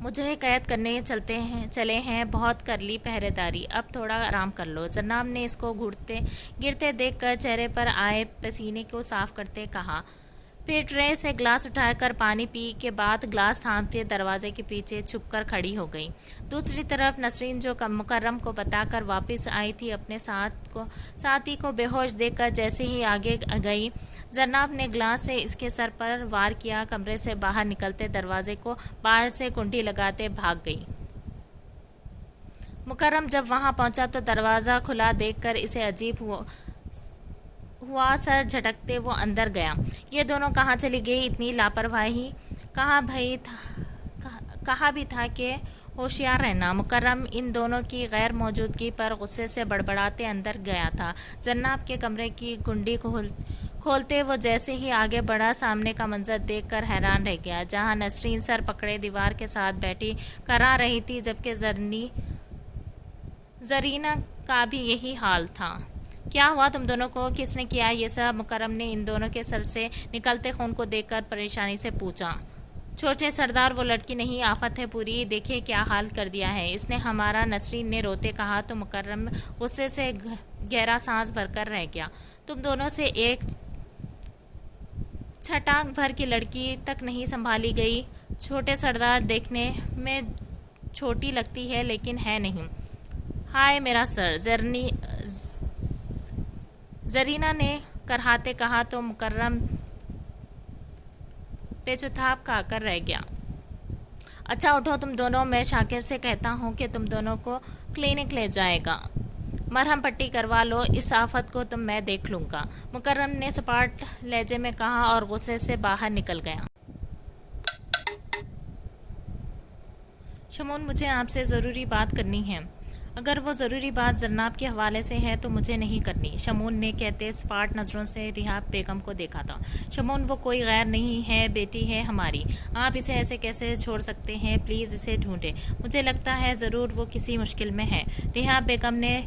S1: مجھے قید کرنے چلے ہیں، بہت کر لی پہرے داری، اب تھوڑا آرام کر لو۔ جناب نے اس کو گرتے دیکھ کر چہرے پر آئے پسینے کو صاف کرتے کہا۔ پھر ٹرے سے گلاس اٹھا کر پانی پی کے بعد گلاس تھامتے دروازے کے پیچھے چھپ کر کھڑی ہو گئی۔ دوسری طرف نسرین جو مکرم کو بتا کر واپس آئی تھی، اپنے ساتھی کو بے ہوش دیکھ کر جیسے ہی آگے گئی، زرناب نے گلاس سے اس کے سر پر وار کیا، کمرے سے باہر نکلتے دروازے کو باہر سے کنڈی لگاتے بھاگ گئی۔ مکرم جب وہاں پہنچا تو دروازہ کھلا دیکھ کر اسے عجیب ہوا، سر جھٹکتے وہ اندر گیا۔ یہ دونوں کہاں چلی گئی اتنی لاپرواہی؟ کہا بھی تھا کہ ہوشیار رہنا۔ مکرم ان دونوں کی غیر موجودگی پر غصے سے بڑبڑاتے اندر گیا تھا۔ زرناب کے کمرے کی کنڈی کھولتے وہ جیسے ہی آگے بڑھا، سامنے کا منظر دیکھ کر حیران رہ گیا، جہاں نسرین سر پکڑے دیوار کے ساتھ بیٹھی کرا رہی تھی، جبکہ زرینہ کا بھی یہی حال تھا۔ کیا ہوا تم دونوں کو؟ کس نے کیا یہ سب؟ مکرم نے ان دونوں کے سر سے نکلتے خون کو دیکھ کر پریشانی سے پوچھا۔ چھوٹے سردار، وہ لڑکی نہیں، آفت ہے پوری، دیکھے کیا حال کر دیا ہے اس نے ہمارا، نسرین نے روتے کہا تو مکرم غصے سے گہرا سانس بھر کر رہ گیا۔ تم دونوں سے ایک چھٹانک بھر کی لڑکی تک نہیں سنبھالی گئی؟ چھوٹے سردار، دیکھنے میں چھوٹی لگتی ہے لیکن ہے نہیں۔ ہائے میرا سر، زرینہ نے کرہاتے کہا تو مکرم پیچوتاپ کھا کر رہ گیا۔ اچھا اٹھو تم دونوں، میں شاکر سے کہتا ہوں کہ تم دونوں کو کلینک لے جائے گا، مرہم پٹی کروا لو، اس آفت کو تم میں دیکھ لوں گا، مکرم نے سپاٹ لہجے میں کہا اور غصے سے باہر نکل گیا۔ شمون، مجھے آپ سے ضروری بات کرنی ہے۔ اگر وہ ضروری بات زرناب کے حوالے سے ہے تو مجھے نہیں کرنی، شمون نے کہتے سپاٹ نظروں سے ریحاب بیگم کو دیکھا تھا۔ شمون، وہ کوئی غیر نہیں ہے، بیٹی ہے ہماری، آپ اسے ایسے کیسے چھوڑ سکتے ہیں؟ پلیز اسے ڈھونڈیں، مجھے لگتا ہے ضرور وہ کسی مشکل میں ہے، ریحاب بیگم نے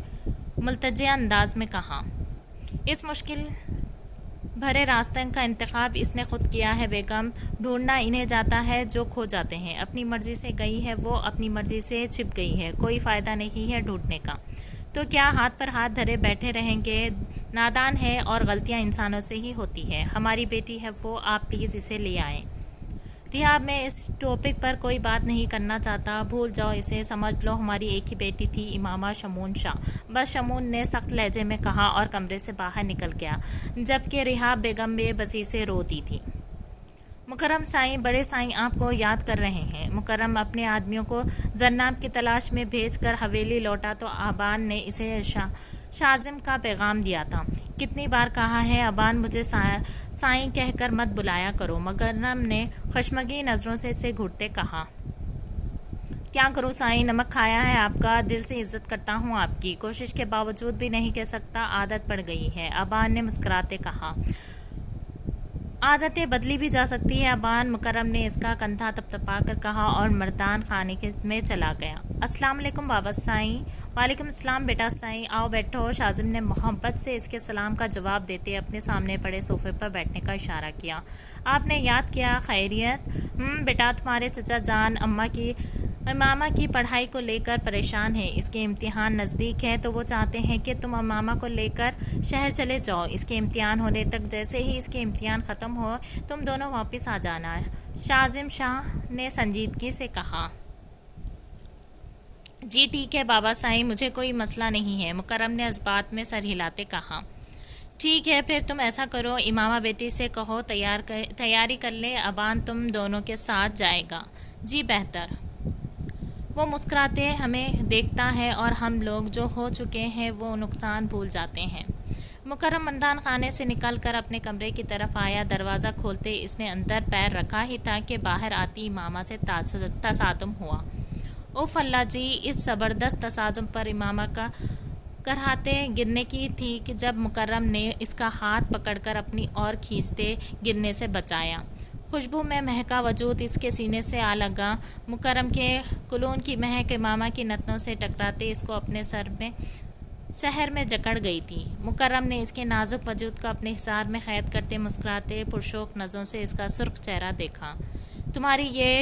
S1: ملتجئ انداز میں کہا۔ اس مشکل بھرے راستے کا انتخاب اس نے خود کیا ہے بیگم، ڈھونڈنا انہیں جاتا ہے جو کھو جاتے ہیں، اپنی مرضی سے گئی ہے وہ، اپنی مرضی سے چھپ گئی ہے، کوئی فائدہ نہیں ہے ڈھونڈنے کا، تو کیا ہاتھ پر ہاتھ دھرے بیٹھے رہیں گے؟ نادان ہے اور غلطیاں انسانوں سے ہی ہوتی ہے، ہماری بیٹی ہے وہ، آپ پلیز اسے لے آئیں۔ ریحاب، میں اس ٹاپک پر کوئی بات نہیں کرنا چاہتا، بھول جاؤ اسے، سمجھ لو ہماری ایک ہی بیٹی تھی، امامہ شمون شاہ، بس، شمون نے سخت لہجے میں کہا اور کمرے سے باہر نکل گیا، جبکہ ریحاب بیگم بے بسی سے روتی تھی۔ مکرم سائیں، بڑے سائیں آپ کو یاد کر رہے ہیں۔ مکرم اپنے آدمیوں کو زرناب کی تلاش میں بھیج کر حویلی لوٹا تو آبان نے اسے شازم کا پیغام دیا تھا۔ کتنی بار کہا ہے آبان، مجھے سائیں کہہ کر مت بلایا کرو، مکرم نے خشمگین نظروں سے اسے گھورتے کہا۔ کیا کروں سائیں، نمک کھایا ہے آپ کا، دل سے عزت کرتا ہوں آپ کی، کوشش کے باوجود بھی نہیں کہہ سکتا، عادت پڑ گئی ہے، آبان نے مسکراتے کہا۔ عادتیں بدلی بھی جا سکتی ہے آبان، مکرم نے اس کا کندھا تھپتھپا کر کہا اور مردان خانے میں چلا گیا۔ السلام علیکم بابا سائیں۔ وعلیکم السلام بیٹا سائیں، آؤ بیٹھو، شازم نے محبت سے اس کے سلام کا جواب دیتے اپنے سامنے پڑے صوفے پر بیٹھنے کا اشارہ کیا۔ آپ نے یاد کیا، خیریت؟ بیٹا، تمہارے چچا جان امامہ کی پڑھائی کو لے کر پریشان ہیں، اس کے امتحان نزدیک ہیں تو وہ چاہتے ہیں کہ تم امامہ کو لے کر شہر چلے جاؤ، اس کے امتحان ہونے تک، جیسے ہی اس کے امتحان ختم ہو تم دونوں واپس آ جانا، شازم شاہ نے سنجیدگی سے کہا۔ جی ٹھیک ہے بابا سائیں، مجھے کوئی مسئلہ نہیں ہے، مکرم نے اس بات میں سر ہلاتے کہا۔ ٹھیک ہے پھر تم ایسا کرو، امامہ بیٹی سے کہو تیاری کر لے، آبان تم دونوں کے ساتھ جائے گا۔ جی بہتر، وہ مسکراتے ہمیں دیکھتا ہے اور ہم لوگ جو ہو چکے ہیں وہ نقصان بھول جاتے ہیں۔ مکرم مردان خانے سے نکل کر اپنے کمرے کی طرف آیا، دروازہ کھولتے اس نے اندر پیر رکھا ہی تھا کہ باہر آتی امامہ سے تصادم ہوا۔ اوف اللہ جی، اس زبردست تصادم پر امامہ کا کرہاتے گرنے کی تھی کہ جب مکرم نے اس کا ہاتھ پکڑ کر اپنی اور کھینچتے گرنے سے بچایا۔ خوشبو میں مہکا وجود اس کے سینے سے آ لگا، مکرم کے کلون کی مہک امامہ کی نتنوں سے ٹکراتے اس کو اپنے سحر میں جکڑ گئی تھی۔ مکرم نے اس کے نازک وجود کو اپنے حصار میں قید کرتے مسکراتے پرشوق نظروں سے اس کا سرخ چہرہ دیکھا۔ تمہاری یہ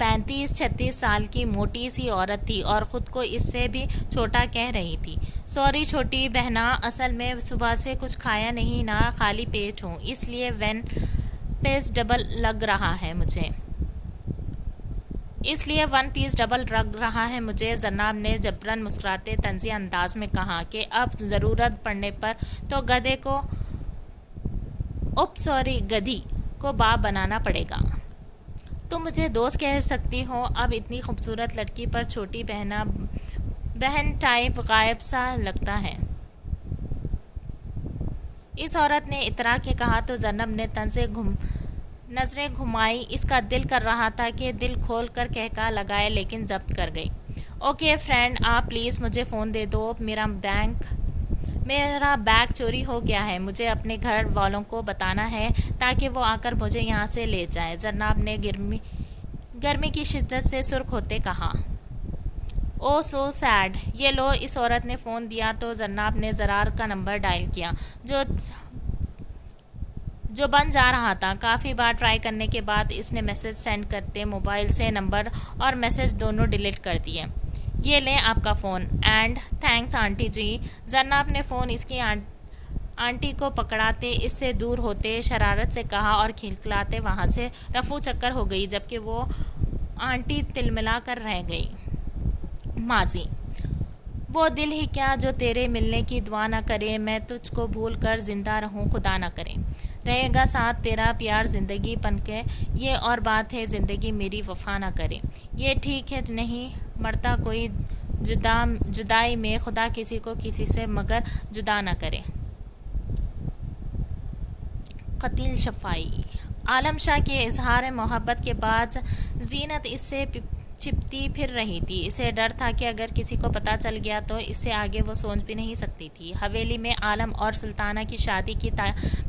S1: 35-36 سال کی موٹی سی عورت تھی اور خود کو اس سے بھی چھوٹا کہہ رہی تھی۔ سوری چھوٹی بہنا، اصل میں صبح سے کچھ کھایا نہیں، نہ خالی پیٹ ہوں، اس لیے ون پیس ڈبل لگ رہا ہے مجھے، زینب نے جبراً مسکراتے طنزی انداز میں کہا کہ اب ضرورت پڑنے پر تو گدھی کو باپ بنانا پڑے گا۔ تم مجھے دوست کہہ سکتی ہو، اب اتنی خوبصورت لڑکی پر چھوٹی بہن ٹائپ غائب سا لگتا ہے۔ اس عورت نے اترا کے کہا تو زینب نے نظریں گھمائی۔ اس کا دل کر رہا تھا کہ دل کھول کر کہکا لگائے، لیکن ضبط کر گئی۔ اوکے فرینڈ، آپ پلیز مجھے فون دے دو، میرا بیگ چوری ہو گیا ہے، مجھے اپنے گھر والوں کو بتانا ہے تاکہ وہ آ کر مجھے یہاں سے لے جائیں۔ زینب نے گرمی کی شدت سے سرخ ہوتے کہا۔ او سو سیڈ، یہ لو۔ اس عورت نے فون دیا تو زینب نے زرار کا نمبر ڈائل کیا جو بن جا رہا تھا۔ کافی بار ٹرائی کرنے کے بعد اس نے میسج سینڈ کرتے موبائل سے نمبر اور میسج دونوں ڈیلیٹ کر دیے۔ یہ لیں آپ کا فون، اینڈ تھینکس آنٹی جی۔ زینب نے فون اس کی آنٹی کو پکڑاتے اس سے دور ہوتے شرارت سے کہا اور کھلکھلاتے وہاں سے رفو چکر ہو گئی، جبکہ وہ آنٹی تلملا کر رہ گئی۔ ماضی، وہ دل ہی کیا جو تیرے ملنے کی دعا نہ کرے، میں تجھ کو بھول کر زندہ رہوں خدا نہ کرے، رہے گا ساتھ تیرا پیار زندگی بن کے، یہ اور بات ہے زندگی میری وفا نہ کرے، یہ ٹھیک ہے نہیں مرتا کوئی جدائی میں، خدا کسی کو کسی سے مگر جدا نہ کرے۔ قتل شفائی، عالم شاہ کے اظہار محبت کے بعد زینت اس سے چھپتی پھر رہی تھی۔ اسے ڈر تھا کہ اگر کسی کو پتہ چل گیا تو اس سے آگے وہ سوچ بھی نہیں سکتی تھی۔ حویلی میں عالم اور سلطانہ کی شادی کی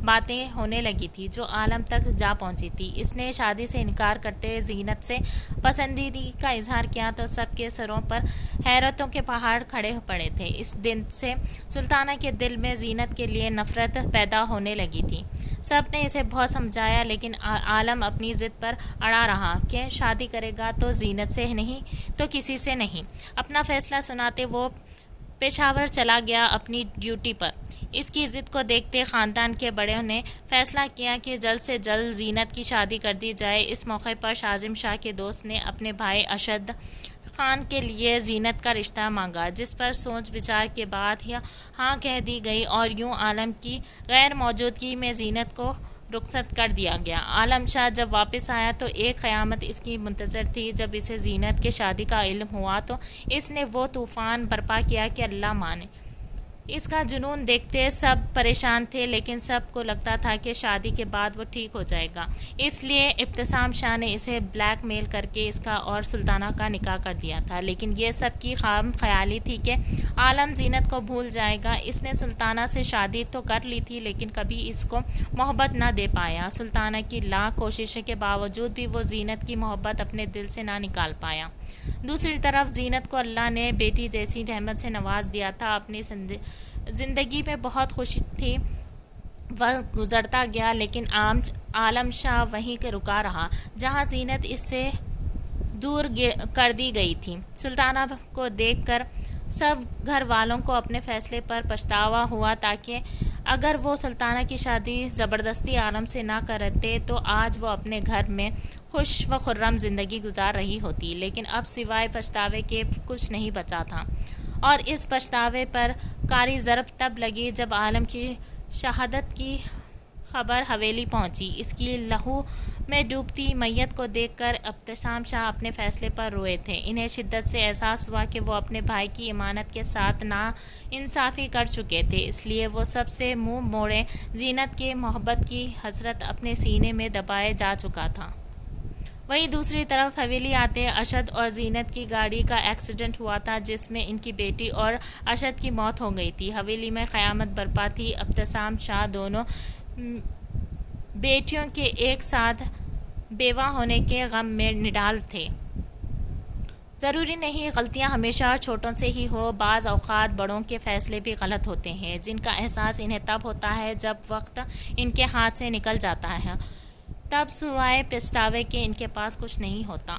S1: باتیں ہونے لگی تھی جو عالم تک جا پہنچی تھی۔ اس نے شادی سے انکار کرتے زینت سے پسندیدگی کا اظہار کیا تو سب کے سروں پر حیرتوں کے پہاڑ کھڑے پڑے تھے۔ اس دن سے سلطانہ کے دل میں زینت کے لیے نفرت پیدا ہونے لگی تھی۔ سب نے اسے بہت سمجھایا لیکن عالم اپنی ضد پر اڑا رہا کہ شادی کرے گا تو زینت سے نہیں تو کسی سے نہیں۔ اپنا فیصلہ سناتے وہ پشاور چلا گیا اپنی ڈیوٹی پر۔ اس کی ضد کو دیکھتے خاندان کے بڑوں نے فیصلہ کیا کہ جلد سے جلد زینت کی شادی کر دی جائے۔ اس موقع پر شازم شاہ کے دوست نے اپنے بھائی اشد خان کے لیے زینت کا رشتہ مانگا، جس پر سوچ بچار کے بعد ہاں کہہ دی گئی اور یوں عالم کی غیر موجودگی میں زینت کو رخصت کر دیا گیا۔ عالم شاہ جب واپس آیا تو ایک قیامت اس کی منتظر تھی۔ جب اسے زینت کے شادی کا علم ہوا تو اس نے وہ طوفان برپا کیا کہ اللہ مانے۔ اس کا جنون دیکھتے سب پریشان تھے لیکن سب کو لگتا تھا کہ شادی کے بعد وہ ٹھیک ہو جائے گا، اس لیے ابتسام شاہ نے اسے بلیک میل کر کے اس کا اور سلطانہ کا نکاح کر دیا تھا۔ لیکن یہ سب کی خام خیالی تھی کہ عالم زینت کو بھول جائے گا۔ اس نے سلطانہ سے شادی تو کر لی تھی لیکن کبھی اس کو محبت نہ دے پایا۔ سلطانہ کی لاکھ کوششوں کے باوجود بھی وہ زینت کی محبت اپنے دل سے نہ نکال پایا۔ دوسری طرف زینت کو اللہ نے بیٹی جیسی رحمت سے نواز دیا تھا۔ اپنی زندگی میں بہت خوش تھی۔ وقت گزرتا گیا لیکن عالم شاہ وہیں رکا رہا جہاں زینت اس سے دور کر دی گئی تھی۔ سلطانہ کو دیکھ کر سب گھر والوں کو اپنے فیصلے پر پچھتاوا ہوا، تاکہ اگر وہ سلطانہ کی شادی زبردستی عالم سے نہ کرتے تو آج وہ اپنے گھر میں خوش و خرم زندگی گزار رہی ہوتی۔ لیکن اب سوائے پچھتاوے کے کچھ نہیں بچا تھا، اور اس پچھتاوے پر کاری ضرب تب لگی جب عالم کی شہادت کی خبر حویلی پہنچی۔ اس کی لہو میں ڈوبتی میت کو دیکھ کر ابتسام شاہ اپنے فیصلے پر روئے تھے۔ انہیں شدت سے احساس ہوا کہ وہ اپنے بھائی کی امانت کے ساتھ ناانصافی کر چکے تھے، اس لیے وہ سب سے منہ موڑے۔ زینت کے محبت کی حسرت اپنے سینے میں دبائے جا چکا تھا۔ وہیں دوسری طرف حویلی آتے اشد اور زینت کی گاڑی کا ایکسیڈنٹ ہوا تھا جس میں ان کی بیٹی اور اشد کی موت ہو گئی تھی۔ حویلی میں قیامت برپا تھی۔ ابتسام شاہ دونوں بیٹیوں کے ایک ساتھ بیوہ ہونے کے غم میں نڈال تھے۔ ضروری نہیں غلطیاں ہمیشہ چھوٹوں سے ہی ہو، بعض اوقات بڑوں کے فیصلے بھی غلط ہوتے ہیں جن کا احساس انہیں تب ہوتا ہے جب وقت ان کے ہاتھ سے نکل جاتا ہے، تب سوائے پچھتاوے کے ان کے پاس کچھ نہیں ہوتا۔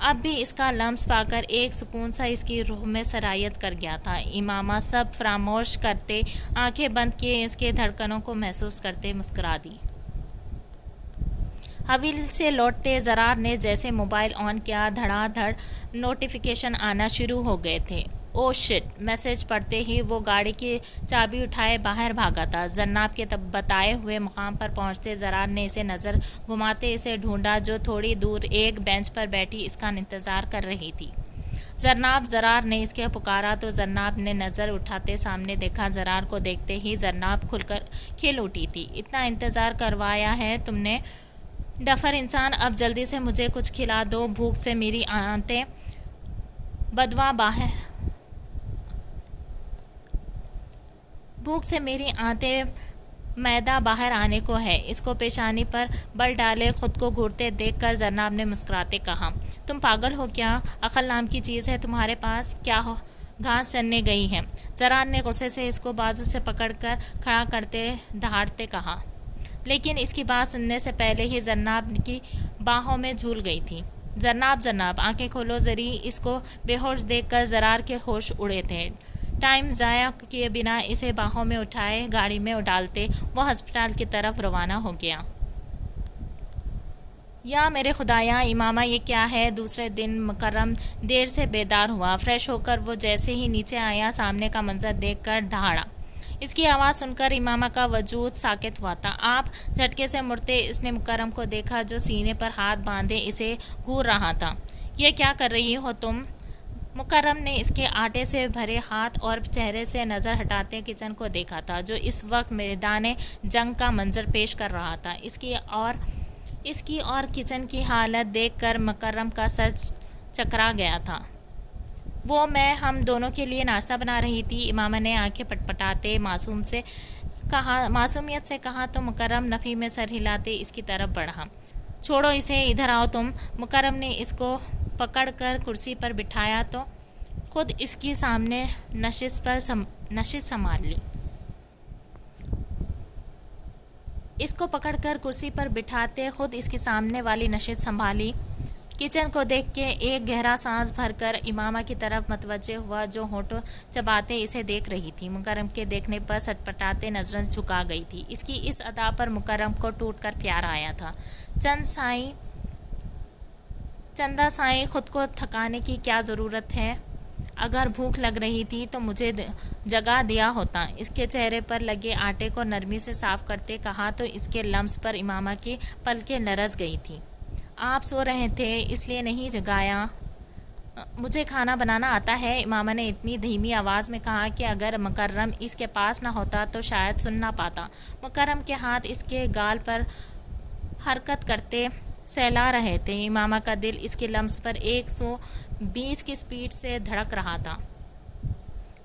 S1: اب بھی اس کا لمس پا کر ایک سکون سا اس کی روح میں سرایت کر گیا تھا۔ امامہ سب فراموش کرتے آنکھیں بند کیے اس کے دھڑکنوں کو محسوس کرتے مسکرا دی۔ حویلی سے لوٹتے زرار نے جیسے موبائل آن کیا، دھڑا دھڑ نوٹیفیکیشن آنا شروع ہو گئے تھے۔ او شٹ! میسج پڑھتے ہی وہ گاڑی کی چابی اٹھائے باہر بھاگا تھا۔ زناب کے بتائے ہوئے مقام پر پہنچتے زرار نے اسے نظر گھماتے اسے ڈھونڈا جو تھوڑی دور ایک بینچ پر بیٹھی اس کا انتظار کر رہی تھی۔ زرار نے اس کے پکارا تو زرناب نے نظر اٹھاتے سامنے دیکھا۔ زرار کو دیکھتے ہی زرناب کھل اٹھی تھی۔ اتنا انتظار کروایا ہے تم نے ڈفر انسان، اب جلدی سے مجھے کچھ کھلا دو، بھوک سے میری آنتیں میدا باہر آنے کو ہے۔ اس کو پیشانی پر بل ڈالے خود کو گھورتے دیکھ کر زرناب نے مسکراتے کہا، تم پاگل ہو کیا؟ عقل نام کی چیز ہے تمہارے پاس؟ کیا ہو گھاس چرنے گئی ہے؟ زرار نے غصے سے اس کو بازو سے پکڑ کر کھڑا کرتے دہاڑتے کہا، لیکن اس کی بات سننے سے پہلے ہی زرناب کی باہوں میں جھول گئی تھی۔ زرناب آنکھیں کھولو ذری! اس کو بے ہوش دیکھ کر زرار کے ہوش اڑے تھے۔ ٹائم ضائع کیے بنا اسے باہوں میں اٹھائے گاڑی میں ڈالتے وہ ہسپتال کی طرف روانہ ہو گیا۔ یا میرے خدایا امامہ، یہ کیا ہے؟ دوسرے دن مکرم دیر سے بیدار ہوا۔ فریش ہو کر وہ جیسے ہی نیچے آیا سامنے کا منظر دیکھ کر دہاڑا۔ اس کی آواز سن کر امامہ کا وجود ساکت ہوا تھا۔ آپ! جھٹکے سے مڑتے اس نے مکرم کو دیکھا جو سینے پر ہاتھ باندھے اسے گھور رہا تھا۔ یہ کیا کر رہی ہو تم؟ مکرم نے اس کے آٹے سے بھرے ہاتھ اور چہرے سے نظر ہٹاتے کچن کو دیکھا تھا جو اس وقت میدان جنگ کا منظر پیش کر رہا تھا۔ اس کی اور کچن کی حالت دیکھ کر مکرم کا سر چکرا گیا تھا۔ وہ میں ہم دونوں کے لیے ناشتہ بنا رہی تھی، امامہ نے آنکھیں پٹپٹاتے معصومیت سے کہا تو مکرم نفی میں سر ہلاتے اس کی طرف بڑھا۔ چھوڑو اسے، ادھر آؤ تم۔ مکرم نے اس کو پکڑ کر کرسی پر بٹھایا تو خود اس کی سامنے نشست سنبھال لی۔ اس کو پکڑ کر کرسی پر بٹھاتے خود اس کی سامنے والی نشست سنبھالی۔ کچن کو دیکھ کے ایک گہرا سانس بھر کر امامہ کی طرف متوجہ ہوا جو ہونٹ چباتے اسے دیکھ رہی تھی۔ مکرم کے دیکھنے پر سٹپٹاتے نظریں جھکا گئی تھی۔ اس کی اس ادا پر مکرم کو ٹوٹ کر پیار آیا تھا۔ چندہ سائیں، خود کو تھکانے کی کیا ضرورت ہے؟ اگر بھوک لگ رہی تھی تو مجھے جگا دیا ہوتا۔ اس کے چہرے پر لگے آٹے کو نرمی سے صاف کرتے کہا تو اس کے لمس پر امامہ کی پلکیں لرز گئی تھیں۔ آپ سو رہے تھے اس لیے نہیں جگایا۔ مجھے کھانا بنانا آتا ہے، امامہ نے اتنی دھیمی آواز میں کہا کہ اگر مکرم اس کے پاس نہ ہوتا تو شاید سن نہ پاتا۔ مکرم کے ہاتھ اس کے گال پر حرکت کرتے سہلا رہے تھے۔ امامہ کا دل اس کے لمس پر 120 کی سپیڈ سے دھڑک رہا تھا۔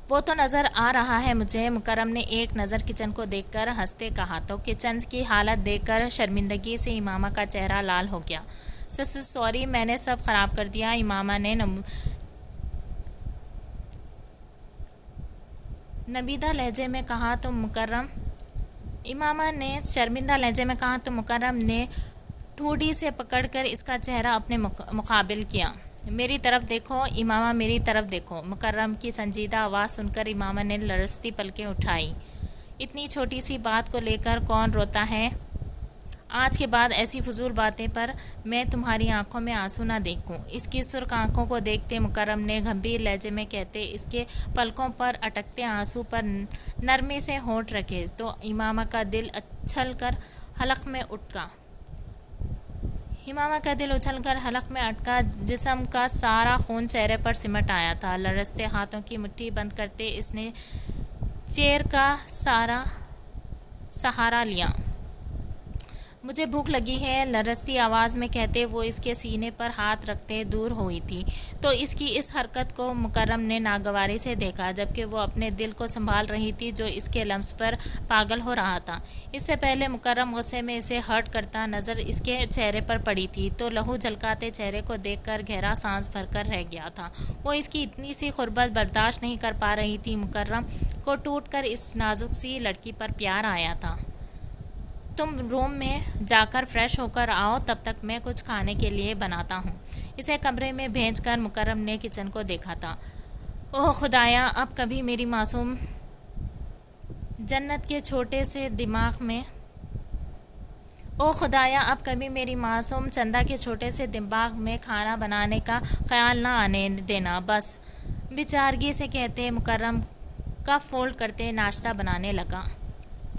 S1: وہ تو نظر آ رہا ہے مجھے، مکرم نے ایک نظر کچن کو دیکھ کر ہنستے کہا تو کچن کی حالت دیکھ کر شرمندگی سے امامہ کا چہرہ لال ہو گیا۔ سوری، میں نے سب خراب کر دیا، امامہ نے نبیدہ لہجے میں کہا تو مکرم نے ٹھوڑی سے پکڑ کر اس کا چہرہ اپنے مقابل کیا۔ میری طرف دیکھو امامہ، میری طرف دیکھو۔ مکرم کی سنجیدہ آواز سن کر امامہ نے لرزتی پلکیں اٹھائیں۔ اتنی چھوٹی سی بات کو لے کر کون روتا ہے؟ آج کے بعد ایسی فضول باتیں پر میں تمہاری آنکھوں میں آنسو نہ دیکھوں۔ اس کی سرخ آنکھوں کو دیکھتے مکرم نے گمبھیر لہجے میں کہتے اس کے پلکوں پر اٹکتے آنسو پر نرمی سے ہونٹ رکھے تو امامہ کا دل اچھل کر حلق میں اٹکا، جسم کا سارا خون چہرے پر سمٹ آیا تھا۔ لرزتے ہاتھوں کی مٹھی بند کرتے اس نے چیئر کا سہارا لیا۔ مجھے بھوک لگی ہے، لرزتی آواز میں کہتے وہ اس کے سینے پر ہاتھ رکھتے دور ہوئی تھی تو اس کی اس حرکت کو مکرم نے ناگواری سے دیکھا جبکہ وہ اپنے دل کو سنبھال رہی تھی جو اس کے لمس پر پاگل ہو رہا تھا۔ اس سے پہلے مکرم غصے میں اسے ہرٹ کرتا نظر اس کے چہرے پر پڑی تھی تو لہو جھلکاتے چہرے کو دیکھ کر گہرا سانس بھر کر رہ گیا تھا۔ وہ اس کی اتنی سی قربت برداشت نہیں کر پا رہی تھی۔ مکرم کو ٹوٹ کر اس نازک سی لڑکی پر پیار آیا تھا۔ تم روم میں جا کر فریش ہو کر آؤ، تب تک میں کچھ کھانے کے لیے بناتا ہوں۔ اسے کمرے میں بھیج کر مکرم نے کچن کو دیکھا تھا۔ اوہ خدایا، اب کبھی میری معصوم جنت کے چھوٹے سے دماغ میں چندہ کے چھوٹے سے دماغ میں کھانا بنانے کا خیال نہ آنے دینا بس، بیچارگی سے کہتے مکرم کپ فولڈ کرتے ناشتہ بنانے لگا۔